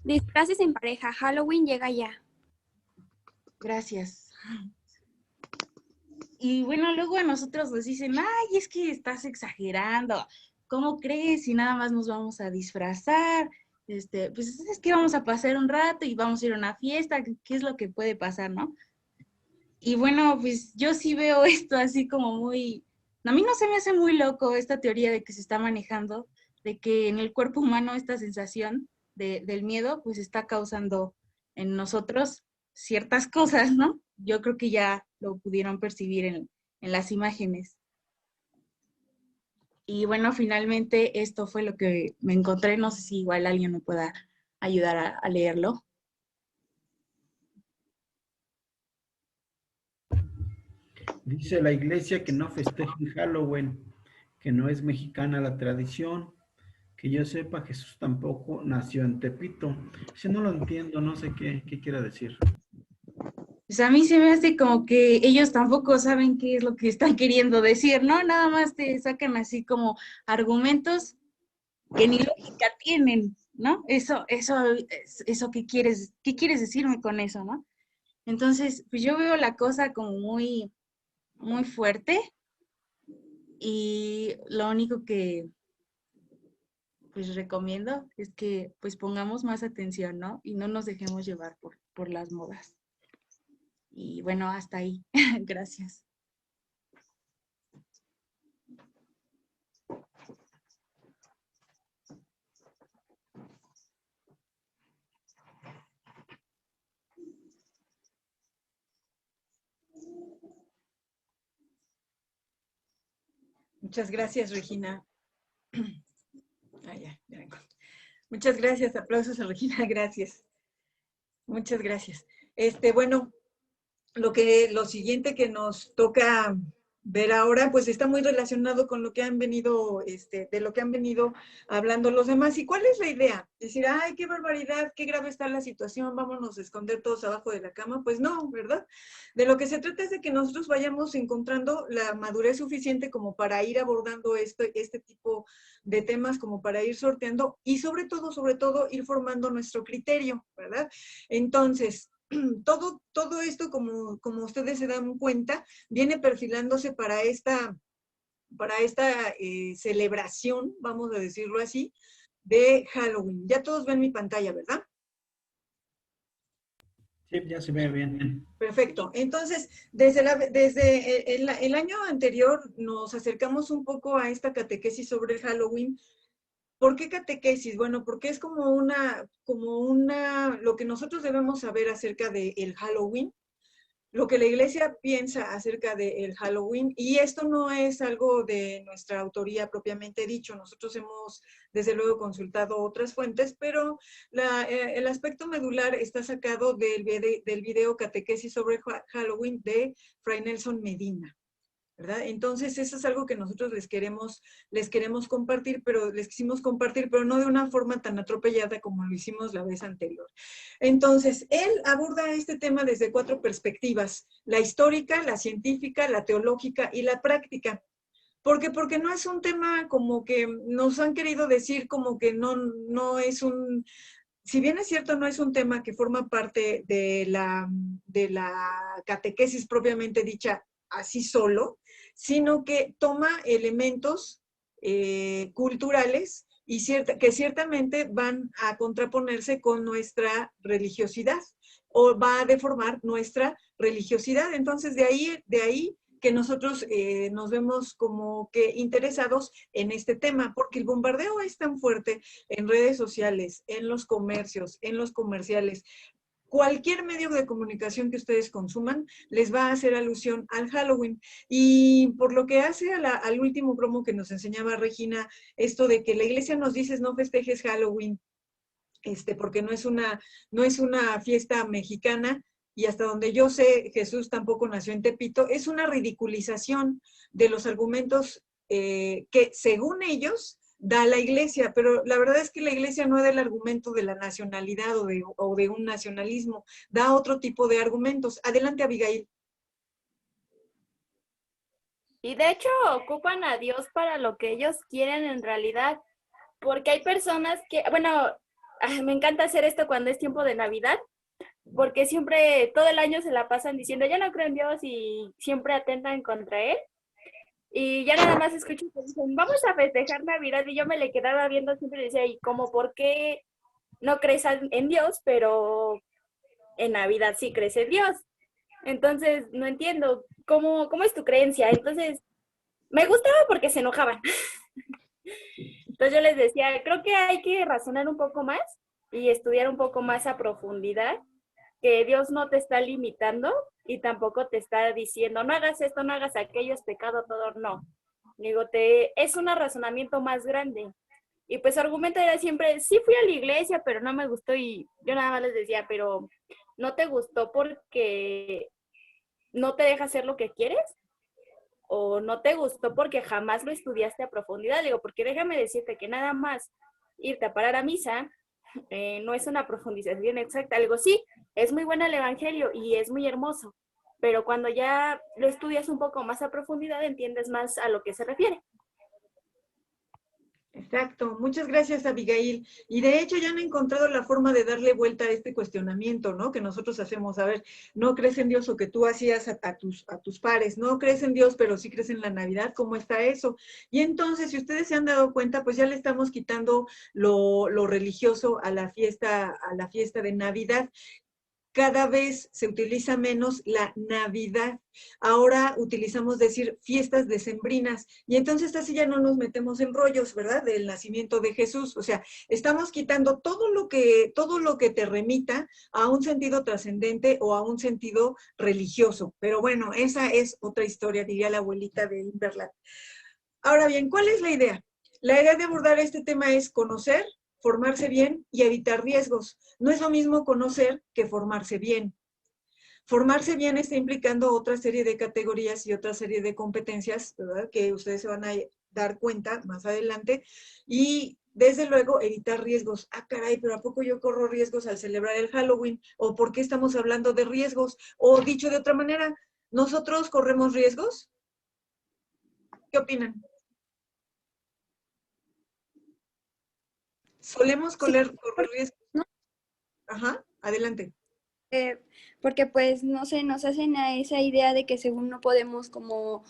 Disfraces en pareja. Halloween llega ya. Gracias. Y bueno, luego a nosotros nos dicen, ay, es que estás exagerando. ¿Cómo crees? Si nada más nos vamos a disfrazar. Pues es que vamos a pasar un rato y vamos a ir a una fiesta. ¿Qué es lo que puede pasar, no? Y bueno, pues yo sí veo esto así como muy... A mí no se me hace muy loco esta teoría de que se está manejando, de que en el cuerpo humano esta sensación del miedo, pues está causando en nosotros ciertas cosas, ¿no? Yo creo que ya lo pudieron percibir en las imágenes. Y bueno, finalmente esto fue lo que me encontré. No sé si igual alguien me pueda ayudar a leerlo. Dice la iglesia que no festejen Halloween, que no es mexicana la tradición. Que yo sepa, Jesús tampoco nació en Tepito. Si no lo entiendo, no sé qué quiere decir. Pues a mí se me hace como que ellos tampoco saben qué es lo que están queriendo decir, ¿no? Nada más te sacan así como argumentos que ni lógica tienen, ¿no? Eso ¿qué quieres decirme con eso, no? Entonces, pues yo veo la cosa como muy, muy fuerte y lo único que pues recomiendo es que pues pongamos más atención, ¿no? Y no nos dejemos llevar por las modas. Y bueno, hasta ahí. Gracias. Muchas gracias, Regina. Ya vengo. Muchas gracias, aplausos a Regina, gracias. Muchas gracias. Bueno, lo siguiente que nos toca ver ahora, pues está muy relacionado con lo que han venido, de lo que han venido hablando los demás. ¿Y cuál es la idea? Decir, ay, qué barbaridad, qué grave está la situación, vámonos a esconder todos abajo de la cama. Pues no, ¿verdad? De lo que se trata es de que nosotros vayamos encontrando la madurez suficiente como para ir abordando este tipo de temas, como para ir sorteando y sobre todo, ir formando nuestro criterio, ¿verdad? Entonces, todo esto, como ustedes se dan cuenta, viene perfilándose para esta celebración, vamos a decirlo así, de Halloween. Ya todos ven mi pantalla, ¿verdad? Sí, ya se ve bien. Perfecto. Entonces, desde el año anterior nos acercamos un poco a esta catequesis sobre el Halloween. ¿Por qué catequesis? Bueno, porque es como lo que nosotros debemos saber acerca del Halloween, lo que la iglesia piensa acerca del Halloween, y esto no es algo de nuestra autoría propiamente dicho. Nosotros hemos, desde luego, consultado otras fuentes, pero el aspecto medular está sacado del video Catequesis sobre Halloween de Fray Nelson Medina, ¿verdad? Entonces, eso es algo que nosotros les queremos compartir, les quisimos compartir, pero no de una forma tan atropellada como lo hicimos la vez anterior. Entonces, él aborda este tema desde 4 perspectivas: la histórica, la científica, la teológica y la práctica. Porque no es un tema como que nos han querido decir como que no es un... Si bien es cierto, no es un tema que forma parte de la catequesis propiamente dicha así solo, sino que toma elementos culturales y que ciertamente van a contraponerse con nuestra religiosidad o va a deformar nuestra religiosidad. Entonces, de ahí que nosotros nos vemos como que interesados en este tema, porque el bombardeo es tan fuerte en redes sociales, en los comercios, en los comerciales. Cualquier medio de comunicación que ustedes consuman les va a hacer alusión al Halloween. Y por lo que hace al último promo que nos enseñaba Regina, esto de que la iglesia nos dice no festejes Halloween, porque no es una fiesta mexicana, y hasta donde yo sé, Jesús tampoco nació en Tepito, es una ridiculización de los argumentos que, según ellos, da la iglesia, pero la verdad es que la iglesia no da el argumento de la nacionalidad o de un nacionalismo, da otro tipo de argumentos. Adelante, Abigail. Y de hecho ocupan a Dios para lo que ellos quieren en realidad, porque hay personas que, bueno, me encanta hacer esto cuando es tiempo de Navidad, porque siempre, todo el año se la pasan diciendo, yo no creo en Dios, y siempre atentan contra Él. Y ya nada más escucho que dicen, vamos a festejar Navidad, y yo me le quedaba viendo siempre y decía, ¿y cómo por qué no crees en Dios, pero en Navidad sí crees en Dios? Entonces, no entiendo, ¿cómo es tu creencia? Entonces, me gustaba porque se enojaban. Entonces yo les decía, creo que hay que razonar un poco más y estudiar un poco más a profundidad que Dios no te está limitando y tampoco te está diciendo, no hagas esto, no hagas aquello, es pecado, todo, no. Digo, es un razonamiento más grande. Y pues su argumento era siempre, sí fui a la iglesia, pero no me gustó, y yo nada más les decía, pero ¿no te gustó porque no te deja hacer lo que quieres? ¿O no te gustó porque jamás lo estudiaste a profundidad? Digo, porque déjame decirte que nada más irte a parar a misa no es una profundización exacta. Digo, sí, es muy buena el evangelio y es muy hermoso, pero cuando ya lo estudias un poco más a profundidad, entiendes más a lo que se refiere. Exacto, muchas gracias, Abigail. Y de hecho ya han encontrado la forma de darle vuelta a este cuestionamiento, ¿no? Que nosotros hacemos, a ver, no crees en Dios, o que tú hacías a tus pares, no crees en Dios, pero sí crees en la Navidad, ¿cómo está eso? Y entonces, si ustedes se han dado cuenta, pues ya le estamos quitando lo religioso a la fiesta de Navidad. Cada vez se utiliza menos la Navidad. Ahora utilizamos decir fiestas decembrinas. Y entonces así ya no nos metemos en rollos, ¿verdad? Del nacimiento de Jesús. O sea, estamos quitando todo lo que te remita a un sentido trascendente o a un sentido religioso. Pero bueno, esa es otra historia, diría la abuelita de Inverlat. Ahora bien, ¿cuál es la idea? La idea de abordar este tema es conocer, formarse bien y evitar riesgos. No es lo mismo conocer que formarse bien. Formarse bien está implicando otra serie de categorías y otra serie de competencias, ¿verdad?, que ustedes se van a dar cuenta más adelante. Y desde luego evitar riesgos. Ah, caray, pero ¿a poco yo corro riesgos al celebrar el Halloween? ¿O por qué estamos hablando de riesgos? O dicho de otra manera, ¿nosotros corremos riesgos? ¿Qué opinan? Solemos correr riesgos. Ajá, adelante. Porque pues, no sé, nos hacen a esa idea de que según no podemos como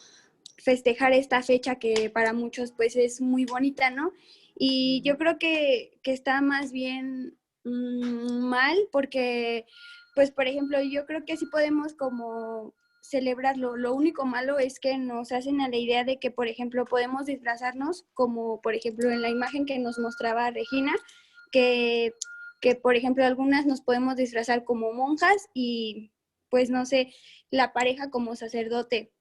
festejar esta fecha que para muchos pues es muy bonita, ¿no? Y yo creo que está más bien mal porque, pues, por ejemplo, yo creo que sí podemos como celebrarlo. Lo único malo es que nos hacen a la idea de que, por ejemplo, podemos disfrazarnos como, por ejemplo, en la imagen que nos mostraba Regina, que por ejemplo, algunas nos podemos disfrazar como monjas y, pues, no sé, la pareja como sacerdote,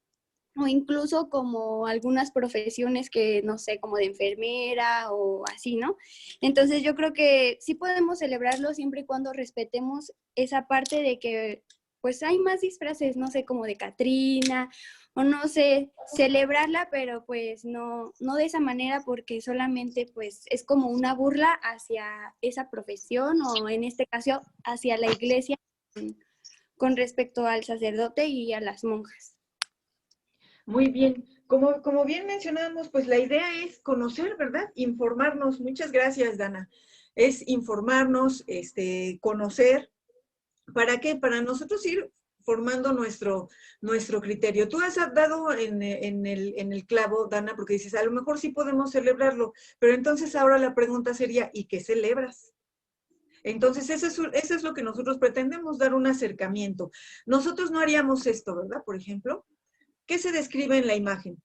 o incluso como algunas profesiones que, no sé, como de enfermera o así, ¿no? Entonces yo creo que sí podemos celebrarlo siempre y cuando respetemos esa parte de que, pues, hay más disfraces, no sé, como de Catrina, o no sé, celebrarla, pero pues no de esa manera, porque solamente pues es como una burla hacia esa profesión, o en este caso hacia la iglesia con respecto al sacerdote y a las monjas. Muy bien. Como bien mencionábamos, pues la idea es conocer, ¿verdad? Informarnos. Muchas gracias, Dana. Es informarnos, conocer. ¿Para qué? Para nosotros ir formando nuestro criterio. Tú has dado en el clavo, Dana, porque dices, a lo mejor sí podemos celebrarlo, pero entonces ahora la pregunta sería, ¿y qué celebras? Entonces, eso es lo que nosotros pretendemos, dar un acercamiento. Nosotros no haríamos esto, ¿verdad? Por ejemplo, ¿qué se describe en la imagen?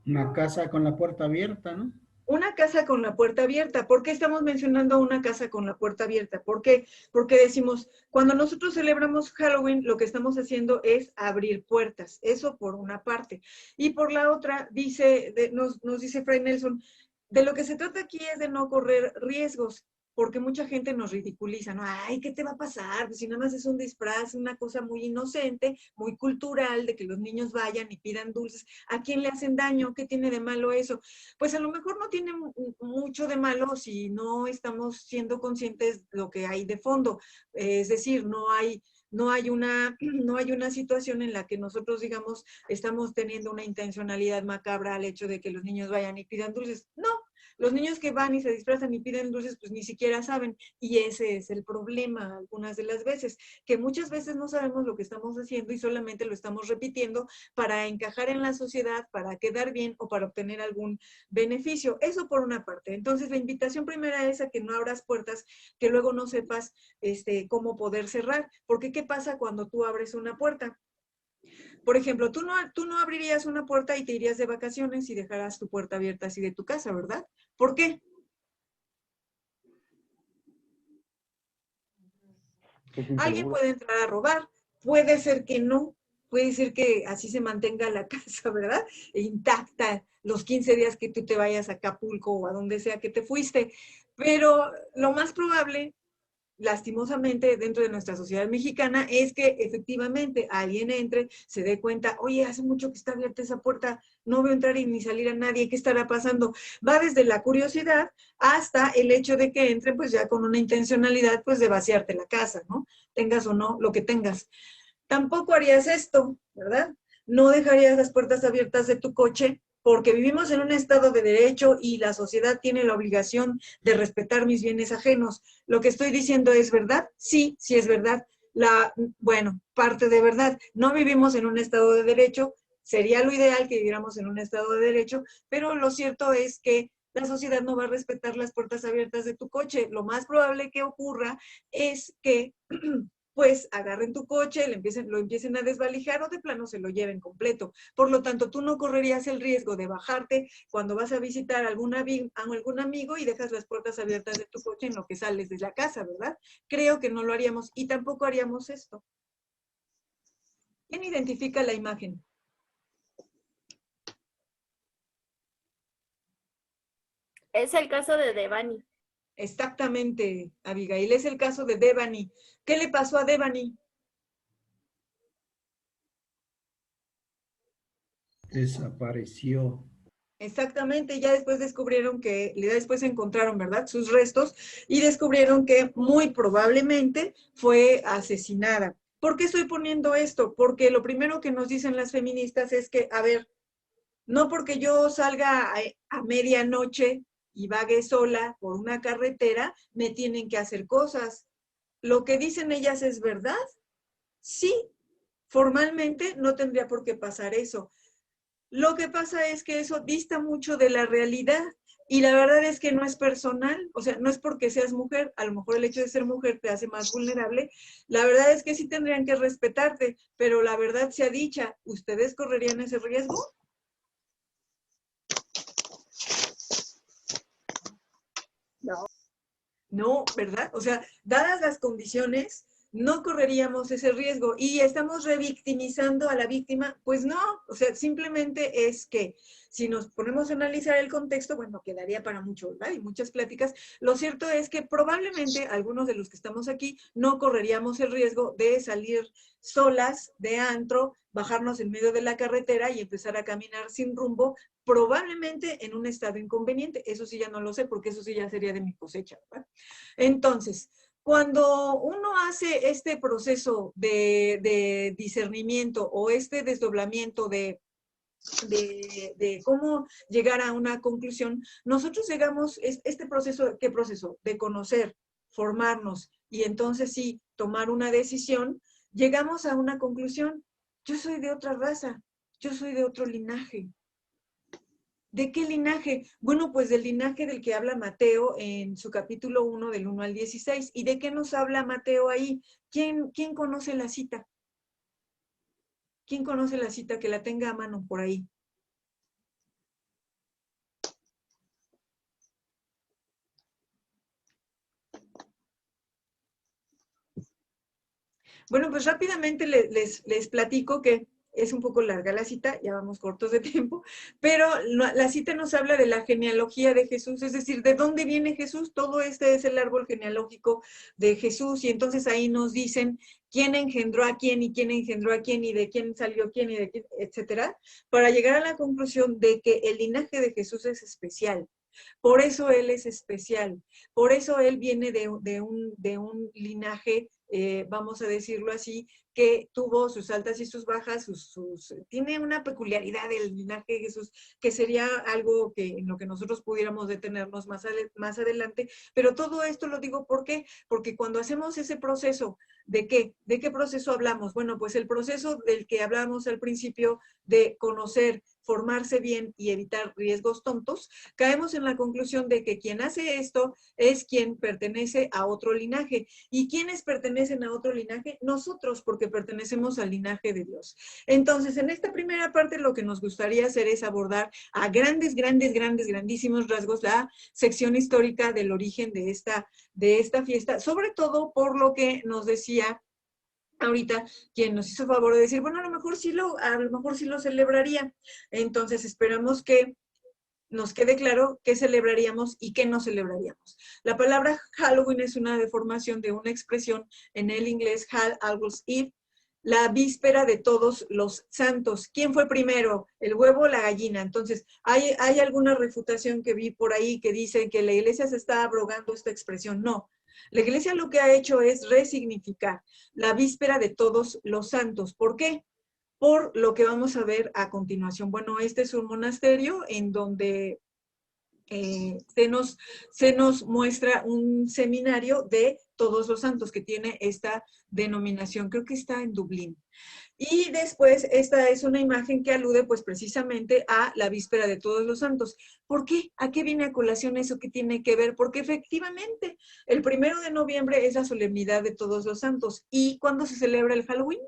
Una casa con la puerta abierta, ¿no? Una casa con la puerta abierta. ¿Por qué estamos mencionando una casa con la puerta abierta? ¿Por qué? Porque decimos, cuando nosotros celebramos Halloween, lo que estamos haciendo es abrir puertas. Eso por una parte. Y por la otra, nos dice Fray Nelson, de lo que se trata aquí es de no correr riesgos, porque mucha gente nos ridiculiza, ¿no? Ay, ¿qué te va a pasar? Si nada más es un disfraz, una cosa muy inocente, muy cultural, de que los niños vayan y pidan dulces. ¿A quién le hacen daño? ¿Qué tiene de malo eso? Pues a lo mejor no tiene mucho de malo si no estamos siendo conscientes de lo que hay de fondo. Es decir, no hay una situación en la que nosotros, digamos, estamos teniendo una intencionalidad macabra al hecho de que los niños vayan y pidan dulces. No, los niños que van y se disfrazan y piden dulces, pues ni siquiera saben. Y ese es el problema algunas de las veces, que muchas veces no sabemos lo que estamos haciendo y solamente lo estamos repitiendo para encajar en la sociedad, para quedar bien o para obtener algún beneficio. Eso por una parte. Entonces, la invitación primera es a que no abras puertas que luego no sepas cómo poder cerrar. Porque, ¿qué pasa cuando tú abres una puerta? Por ejemplo, tú no abrirías una puerta y te irías de vacaciones y dejarás tu puerta abierta así de tu casa, ¿verdad? ¿Por qué? Alguien puede entrar a robar, puede ser que no, puede ser que así se mantenga la casa, ¿verdad? Intacta los 15 días que tú te vayas a Acapulco o a donde sea que te fuiste. Pero lo más probable, lastimosamente, dentro de nuestra sociedad mexicana, es que efectivamente alguien entre, se dé cuenta, oye, hace mucho que está abierta esa puerta, no veo entrar y ni salir a nadie, ¿qué estará pasando? Va desde la curiosidad hasta el hecho de que entren pues ya con una intencionalidad pues de vaciarte la casa, ¿no? Tengas o no lo que tengas. Tampoco harías esto, ¿verdad? No dejarías las puertas abiertas de tu coche porque vivimos en un estado de derecho y la sociedad tiene la obligación de respetar mis bienes ajenos. ¿Lo que estoy diciendo es verdad? Sí, sí es verdad. Bueno, parte de verdad. No vivimos en un estado de derecho, sería lo ideal que viviéramos en un estado de derecho, pero lo cierto es que la sociedad no va a respetar las puertas abiertas de tu coche. Lo más probable que ocurra es que pues agarren tu coche, lo empiecen a desvalijar o de plano se lo lleven completo. Por lo tanto, tú no correrías el riesgo de bajarte cuando vas a visitar a algún amigo y dejas las puertas abiertas de tu coche en lo que sales de la casa, ¿verdad? Creo que no lo haríamos y tampoco haríamos esto. ¿Quién identifica la imagen? Es el caso de Devani. Exactamente, Abigail, es el caso de Devani. ¿Qué le pasó a Devani? Desapareció. Exactamente, ya después después encontraron, ¿verdad?, sus restos y descubrieron que muy probablemente fue asesinada. ¿Por qué estoy poniendo esto? Porque lo primero que nos dicen las feministas es que, a ver, no porque yo salga a medianoche y vague sola por una carretera, me tienen que hacer cosas. ¿Lo que dicen ellas es verdad? Sí, formalmente no tendría por qué pasar eso. Lo que pasa es que eso dista mucho de la realidad y la verdad es que no es personal, o sea, no es porque seas mujer, a lo mejor el hecho de ser mujer te hace más vulnerable, la verdad es que sí tendrían que respetarte, pero la verdad sea dicha, ¿ustedes correrían ese riesgo? No, ¿verdad? O sea, dadas las condiciones, no correríamos ese riesgo y estamos revictimizando a la víctima, pues no, o sea, simplemente es que si nos ponemos a analizar el contexto, bueno, quedaría para mucho, ¿verdad? Y muchas pláticas. Lo cierto es que probablemente algunos de los que estamos aquí no correríamos el riesgo de salir solas de antro, bajarnos en medio de la carretera y empezar a caminar sin rumbo, probablemente en un estado inconveniente. Eso sí ya no lo sé, porque eso sí ya sería de mi cosecha, ¿verdad? Entonces, cuando uno hace este proceso de discernimiento o este desdoblamiento de cómo llegar a una conclusión, nosotros llegamos, este proceso, ¿qué proceso? De conocer, formarnos y entonces sí, tomar una decisión, llegamos a una conclusión. Yo soy de otra raza, yo soy de otro linaje. ¿De qué linaje? Bueno, pues del linaje del que habla Mateo en su capítulo 1, del 1 al 16. ¿Y de qué nos habla Mateo ahí? ¿Quién conoce la cita? ¿Quién conoce la cita? Que la tenga a mano por ahí. Bueno, pues rápidamente les platico que es un poco larga la cita, ya vamos cortos de tiempo, pero la cita nos habla de la genealogía de Jesús, es decir, ¿de dónde viene Jesús? Todo este es el árbol genealógico de Jesús y entonces ahí nos dicen quién engendró a quién y quién engendró a quién y de quién salió quién y de quién, etcétera, para llegar a la conclusión de que el linaje de Jesús es especial. Por eso Él es especial, por eso Él viene de un linaje, vamos a decirlo así, que tuvo sus altas y sus bajas, tiene una peculiaridad del linaje de Jesús, que sería algo en lo que nosotros pudiéramos detenernos más adelante, pero todo esto lo digo ¿por qué? Porque cuando hacemos ese proceso, ¿de qué? ¿De qué proceso hablamos? Bueno, pues el proceso del que hablábamos al principio de conocer, formarse bien y evitar riesgos tontos, caemos en la conclusión de que quien hace esto es quien pertenece a otro linaje. ¿Y quiénes pertenecen a otro linaje? Nosotros, porque pertenecemos al linaje de Dios. Entonces, en esta primera parte lo que nos gustaría hacer es abordar a grandísimos rasgos la sección histórica del origen de esta fiesta, sobre todo por lo que nos decía decía ahorita quien nos hizo favor de decir, bueno, a lo mejor sí lo celebraría. Entonces esperamos que nos quede claro qué celebraríamos y qué no celebraríamos. La palabra Halloween es una deformación de una expresión en el inglés All Hallows Eve, la víspera de todos los santos. ¿Quién fue primero, el huevo o la gallina? Entonces, hay alguna refutación que vi por ahí que dice que la iglesia se está abrogando esta expresión. No. La iglesia lo que ha hecho es resignificar la víspera de todos los santos. ¿Por qué? Por lo que vamos a ver a continuación. Bueno, este es un monasterio en donde se nos muestra un seminario de todos los santos que tiene esta denominación. Creo que está en Dublín. Y después, esta es una imagen que alude pues precisamente a la víspera de todos los santos. ¿Por qué? ¿A qué viene a colación eso? ¿Qué tiene que ver? Porque efectivamente, el 1 de noviembre es la solemnidad de todos los santos. ¿Y cuándo se celebra el Halloween?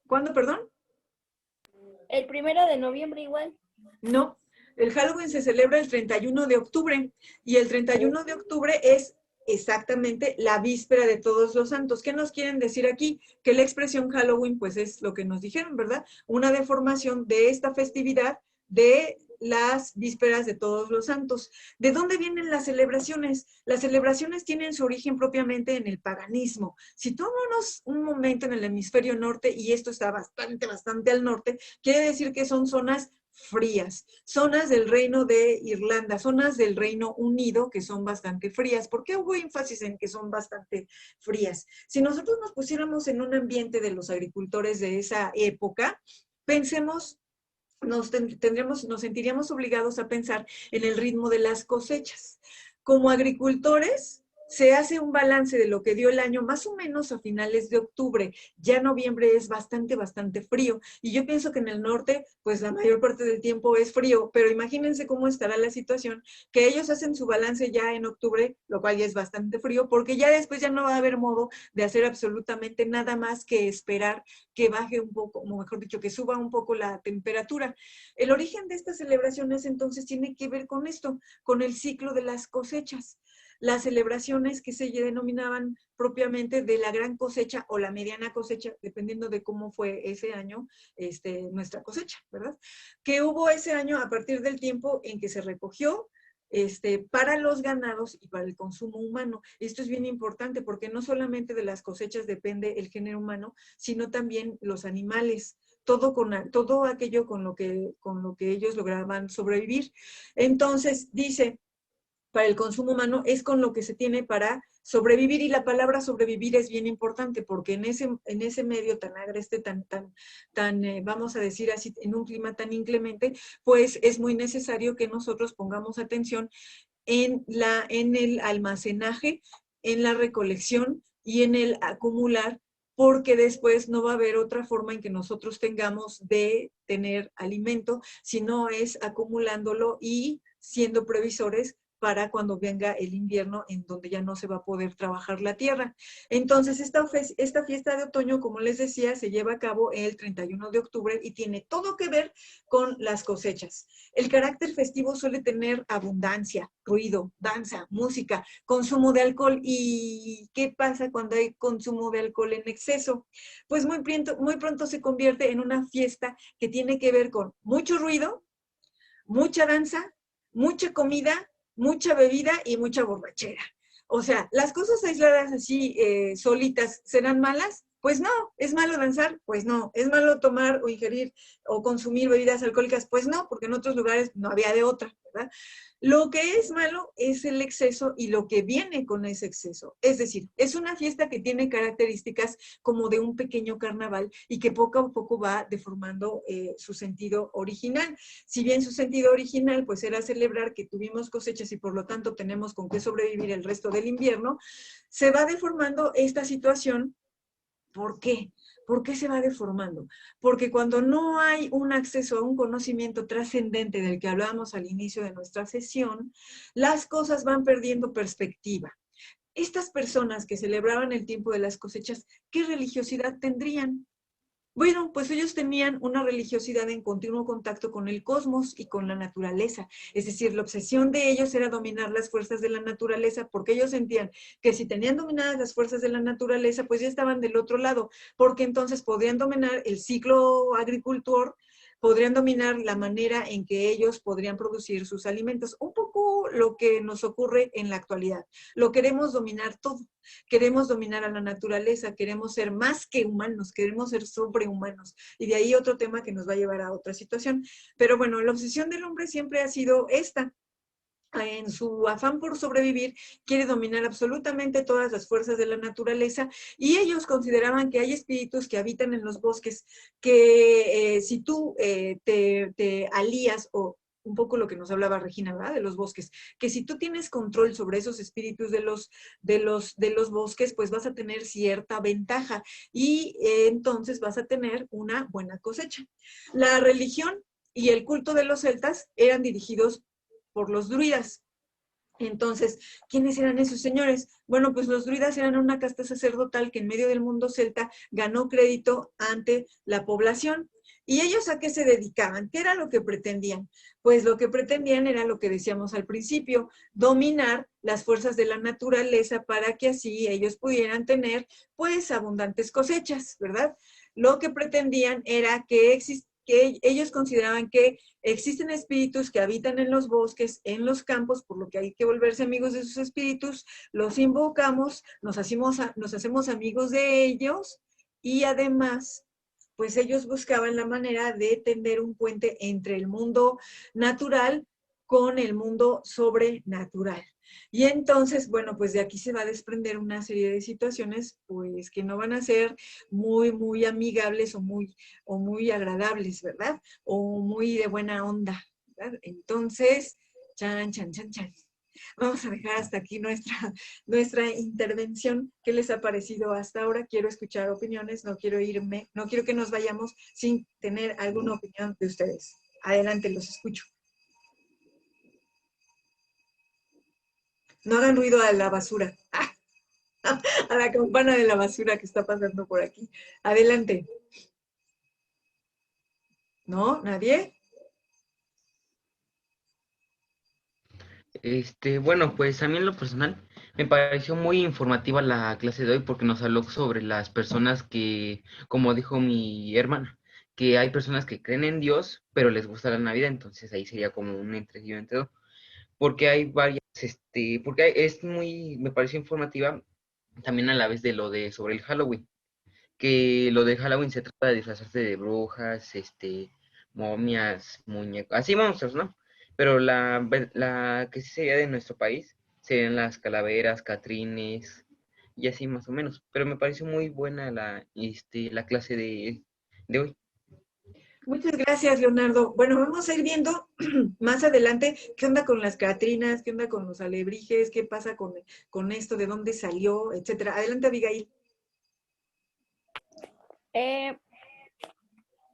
¿Cuándo, perdón? El 1 de noviembre igual. No, el Halloween se celebra el 31 de octubre y el 31 de octubre es exactamente la víspera de todos los santos. ¿Qué nos quieren decir aquí? Que la expresión Halloween, pues es lo que nos dijeron, ¿verdad? Una deformación de esta festividad de las vísperas de todos los santos. ¿De dónde vienen las celebraciones? Las celebraciones tienen su origen propiamente en el paganismo. Si tomamos un momento en el hemisferio norte, y esto está bastante al norte, quiere decir que son zonas frías, zonas del reino de Irlanda, zonas del Reino Unido que son bastante frías. ¿Por qué hubo énfasis en que son bastante frías? Si nosotros nos pusiéramos en un ambiente de los agricultores de esa época, pensemos, nos sentiríamos obligados a pensar en el ritmo de las cosechas. Como agricultores, se hace un balance de lo que dio el año más o menos a finales de octubre. Ya noviembre es bastante frío. Y yo pienso que en el norte, pues la mayor parte del tiempo es frío. Pero imagínense cómo estará la situación, que ellos hacen su balance ya en octubre, lo cual ya es bastante frío, porque ya después ya no va a haber modo de hacer absolutamente nada más que esperar que baje un poco, o mejor dicho, que suba un poco la temperatura. El origen de estas celebraciones entonces tiene que ver con esto, con el ciclo de las cosechas. Las celebraciones que se denominaban propiamente de la gran cosecha o la mediana cosecha, dependiendo de cómo fue ese año nuestra cosecha, ¿verdad? Que hubo ese año a partir del tiempo en que se recogió para los ganados y para el consumo humano. Esto es bien importante porque no solamente de las cosechas depende el género humano, sino también los animales. Todo aquello con lo que ellos lograban sobrevivir. Entonces, dice, para el consumo humano es con lo que se tiene para sobrevivir, y la palabra sobrevivir es bien importante porque en ese medio tan agreste, vamos a decir así, en un clima tan inclemente, pues es muy necesario que nosotros pongamos atención en el almacenaje, en la recolección y en el acumular, porque después no va a haber otra forma en que nosotros tengamos de tener alimento, si no es acumulándolo y siendo previsores para cuando venga el invierno en donde ya no se va a poder trabajar la tierra. Entonces, esta fiesta de otoño, como les decía, se lleva a cabo el 31 de octubre y tiene todo que ver con las cosechas. El carácter festivo suele tener abundancia, ruido, danza, música, consumo de alcohol. ¿Y qué pasa cuando hay consumo de alcohol en exceso? Pues muy pronto se convierte en una fiesta que tiene que ver con mucho ruido, mucha danza, mucha comida, mucha bebida y mucha borrachera. O sea, las cosas aisladas así, solitas, ¿serán malas? Pues no. ¿Es malo danzar? Pues no. ¿Es malo tomar o ingerir o consumir bebidas alcohólicas? Pues no, porque en otros lugares no había de otra, ¿verdad? Lo que es malo es el exceso y lo que viene con ese exceso. Es decir, es una fiesta que tiene características como de un pequeño carnaval y que poco a poco va deformando su sentido original. Si bien su sentido original pues era celebrar que tuvimos cosechas y por lo tanto tenemos con qué sobrevivir el resto del invierno, se va deformando esta situación. ¿Por qué? ¿Por qué se va deformando? Porque cuando no hay un acceso a un conocimiento trascendente del que hablábamos al inicio de nuestra sesión, las cosas van perdiendo perspectiva. Estas personas que celebraban el tiempo de las cosechas, ¿qué religiosidad tendrían? Bueno, pues ellos tenían una religiosidad en continuo contacto con el cosmos y con la naturaleza. Es decir, la obsesión de ellos era dominar las fuerzas de la naturaleza, porque ellos sentían que si tenían dominadas las fuerzas de la naturaleza, pues ya estaban del otro lado, porque entonces podrían dominar el ciclo agricultor, podrían dominar la manera en que ellos podrían producir sus alimentos. Un poco lo que nos ocurre en la actualidad. Lo queremos dominar todo. Queremos dominar a la naturaleza, queremos ser más que humanos, queremos ser sobrehumanos. Y de ahí otro tema que nos va a llevar a otra situación. Pero bueno, la obsesión del hombre siempre ha sido esta. En su afán por sobrevivir, quiere dominar absolutamente todas las fuerzas de la naturaleza, y ellos consideraban que hay espíritus que habitan en los bosques, que si tú te alías, o un poco lo que nos hablaba Regina, ¿verdad? De los bosques, que si tú tienes control sobre esos espíritus de los bosques, pues vas a tener cierta ventaja, y entonces vas a tener una buena cosecha. La religión y el culto de los celtas eran dirigidos por los druidas. Entonces, ¿quiénes eran esos señores? Bueno, pues los druidas eran una casta sacerdotal que en medio del mundo celta ganó crédito ante la población. ¿Y ellos a qué se dedicaban? ¿Qué era lo que pretendían? Pues lo que pretendían era lo que decíamos al principio, dominar las fuerzas de la naturaleza para que así ellos pudieran tener, pues, abundantes cosechas, ¿verdad? Lo que pretendían era que ellos consideraban que existen espíritus que habitan en los bosques, en los campos, por lo que hay que volverse amigos de esos espíritus, los invocamos, nos hacemos amigos de ellos, y además, pues ellos buscaban la manera de tender un puente entre el mundo natural con el mundo sobrenatural. Y entonces, bueno, pues de aquí se va a desprender una serie de situaciones, pues que no van a ser muy amigables o muy agradables, ¿verdad? O muy de buena onda, ¿verdad? Entonces, chan. Vamos a dejar hasta aquí nuestra intervención. ¿Qué les ha parecido hasta ahora? Quiero escuchar opiniones, no quiero que nos vayamos sin tener alguna opinión de ustedes. Adelante, los escucho. No hagan ruido a la basura. A la campana de la basura que está pasando por aquí. Adelante. ¿No? ¿Nadie? Bueno, pues a mí en lo personal me pareció muy informativa la clase de hoy porque nos habló sobre las personas que, como dijo mi hermana, que hay personas que creen en Dios, pero les gusta la Navidad, entonces ahí sería como un entregido entre dos. Porque hay varias, me pareció informativa también a la vez de sobre el Halloween, que lo de Halloween se trata de disfrazarse de brujas, momias, muñecos, así monstruos, ¿no? Pero la que sí sería de nuestro país serían las calaveras, catrines y así más o menos. Pero me pareció muy buena la clase de hoy. Muchas gracias, Leonardo. Bueno, vamos a ir viendo más adelante qué onda con las catrinas, qué onda con los alebrijes, qué pasa con esto, de dónde salió, etcétera. Adelante, Abigail.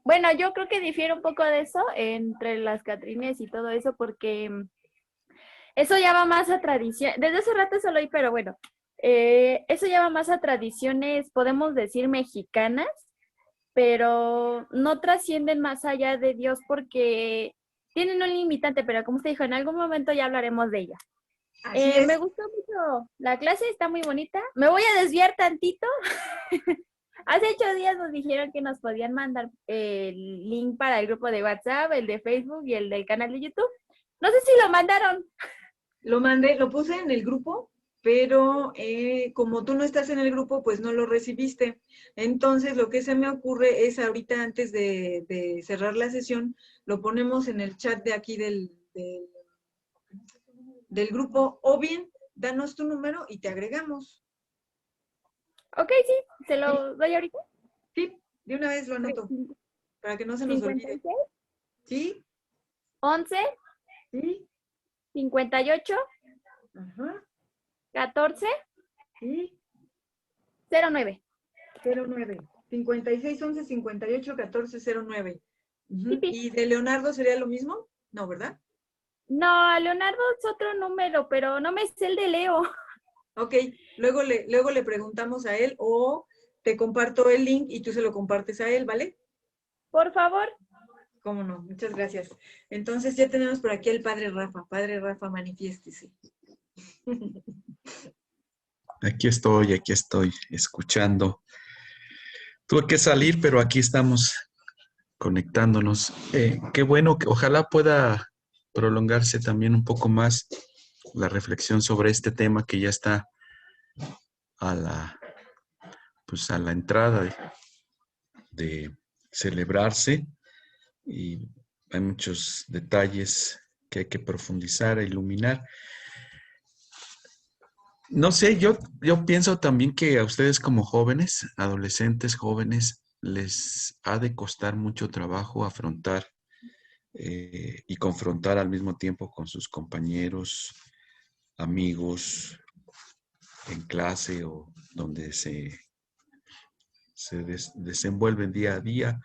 Bueno, yo creo que difiere un poco de eso entre las catrines y todo eso, porque eso ya va más a tradición. Desde hace rato solo oí, pero bueno, eso ya va más a tradiciones, podemos decir, mexicanas, pero no trascienden más allá de Dios porque tienen un limitante, pero como usted dijo, en algún momento ya hablaremos de ella. Me gustó mucho la clase, está muy bonita. Me voy a desviar tantito. Hace 8 días nos dijeron que nos podían mandar el link para el grupo de WhatsApp, el de Facebook y el del canal de YouTube. No sé si lo mandaron. Lo mandé, lo puse en el grupo, pero como tú no estás en el grupo, pues no lo recibiste. Entonces, lo que se me ocurre es ahorita, antes de cerrar la sesión, lo ponemos en el chat de aquí del grupo, o bien, danos tu número y te agregamos. Ok, sí, ¿se lo doy ahorita? Sí, de una vez lo anoto, para que no se nos 56, olvide. ¿Sí? 11, ¿sí? 58, Ajá. 14, ¿sí? 09. 09. 56, 11, 58, 14, 09. ¿Y de Leonardo sería lo mismo? No, ¿verdad? No, Leonardo es otro número, pero no me sé el de Leo. Ok, luego le preguntamos a él, o te comparto el link y tú se lo compartes a él, ¿vale? Por favor. Cómo no, muchas gracias. Entonces ya tenemos por aquí al Padre Rafa. Padre Rafa, manifiéstese. Aquí estoy, escuchando. Tuve que salir, pero aquí estamos conectándonos. Qué bueno, que ojalá pueda prolongarse también un poco más la reflexión sobre este tema que ya está a la entrada de celebrarse, y hay muchos detalles que hay que profundizar e iluminar. No sé, yo pienso también que a ustedes como jóvenes, adolescentes, jóvenes, les ha de costar mucho trabajo afrontar y confrontar al mismo tiempo con sus compañeros, amigos, en clase o donde se desenvuelven día a día.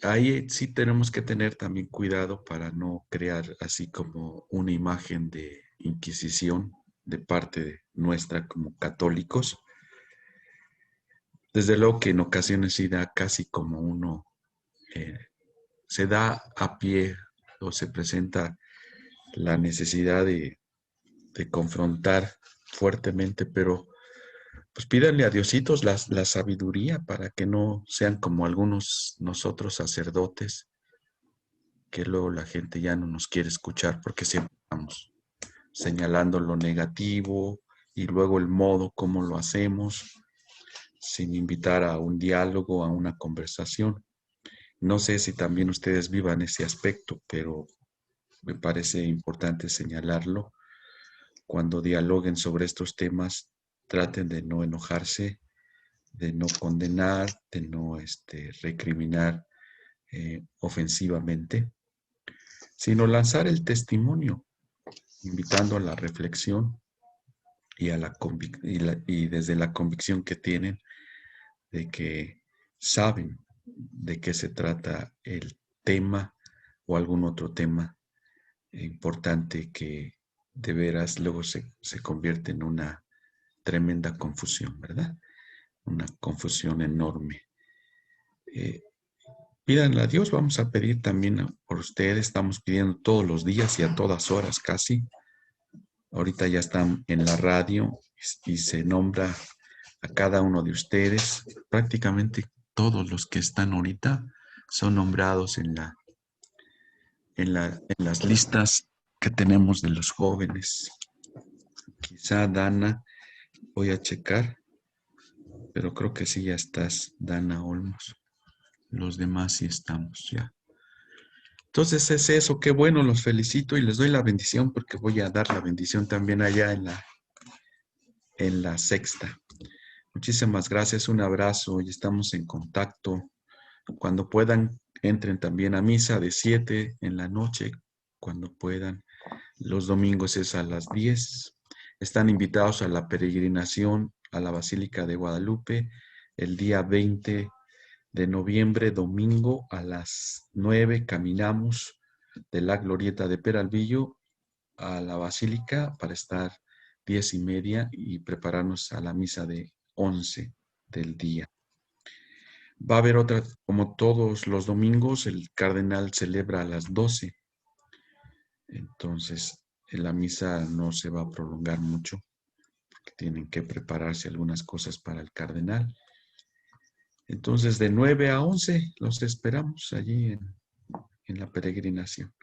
Ahí sí tenemos que tener también cuidado para no crear así como una imagen de inquisición de parte nuestra como católicos. Desde luego que en ocasiones sí da casi como uno se da a pie o se presenta la necesidad de confrontar fuertemente, pero pues pídanle a Diositos la sabiduría para que no sean como algunos nosotros sacerdotes, que luego la gente ya no nos quiere escuchar porque siempre estamos señalando lo negativo y luego el modo como lo hacemos, sin invitar a un diálogo, a una conversación. No sé si también ustedes vivan ese aspecto, pero me parece importante señalarlo. Cuando dialoguen sobre estos temas, traten de no enojarse, de no condenar, de no recriminar ofensivamente, sino lanzar el testimonio, invitando a la reflexión y, y desde la convicción que tienen de que saben de qué se trata el tema o algún otro tema importante que de veras luego se convierte en una tremenda confusión, ¿verdad? Una confusión enorme. Pídanle a Dios, vamos a pedir también por ustedes, estamos pidiendo todos los días y a todas horas casi. Ahorita ya están en la radio y se nombra a cada uno de ustedes. Prácticamente todos los que están ahorita son nombrados en las listas que tenemos de los jóvenes. Quizá Dana, voy a checar, pero creo que sí ya estás, Dana Olmos. Los demás sí estamos ya. Entonces es eso, qué bueno, los felicito y les doy la bendición porque voy a dar la bendición también allá en la sexta. Muchísimas gracias, un abrazo y estamos en contacto. Cuando puedan, entren también a misa de 7 en la noche, cuando puedan. Los domingos es a las 10. Están invitados a la peregrinación a la Basílica de Guadalupe el día 20 de noviembre, domingo, a las 9 caminamos de la Glorieta de Peralvillo a la Basílica para estar 10:30 y prepararnos a la misa de 11 del día. Va a haber otra, como todos los domingos, el cardenal celebra a las 12. Entonces, la misa no se va a prolongar mucho, porque tienen que prepararse algunas cosas para el cardenal. Entonces, de 9 a 11 los esperamos allí en la peregrinación.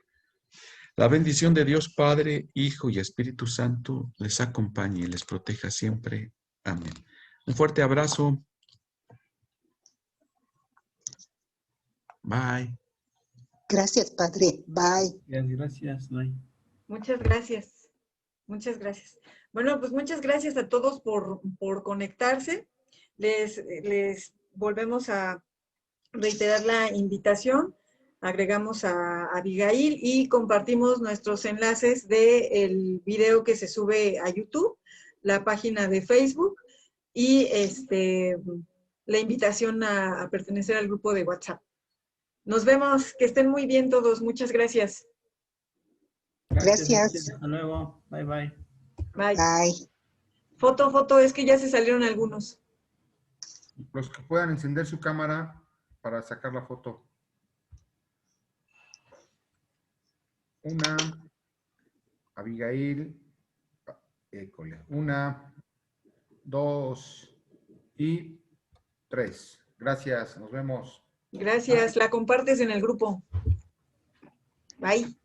La bendición de Dios Padre, Hijo y Espíritu Santo les acompañe y les proteja siempre. Amén. Un fuerte abrazo. Bye. Gracias, Padre. Bye. Gracias. Bye. Muchas gracias. Muchas gracias. Bueno, pues muchas gracias a todos por conectarse. Les volvemos a reiterar la invitación. Agregamos a Abigail y compartimos nuestros enlaces del video que se sube a YouTube, la página de Facebook y la invitación a pertenecer al grupo de WhatsApp. Nos vemos, que estén muy bien todos. Muchas gracias. Gracias. Hasta luego. Bye, bye. Bye. Foto, es que ya se salieron algunos. Los que puedan encender su cámara para sacar la foto. Una, Abigail, école. 1, 2 y 3. Gracias, nos vemos. Gracias, la compartes en el grupo. Bye.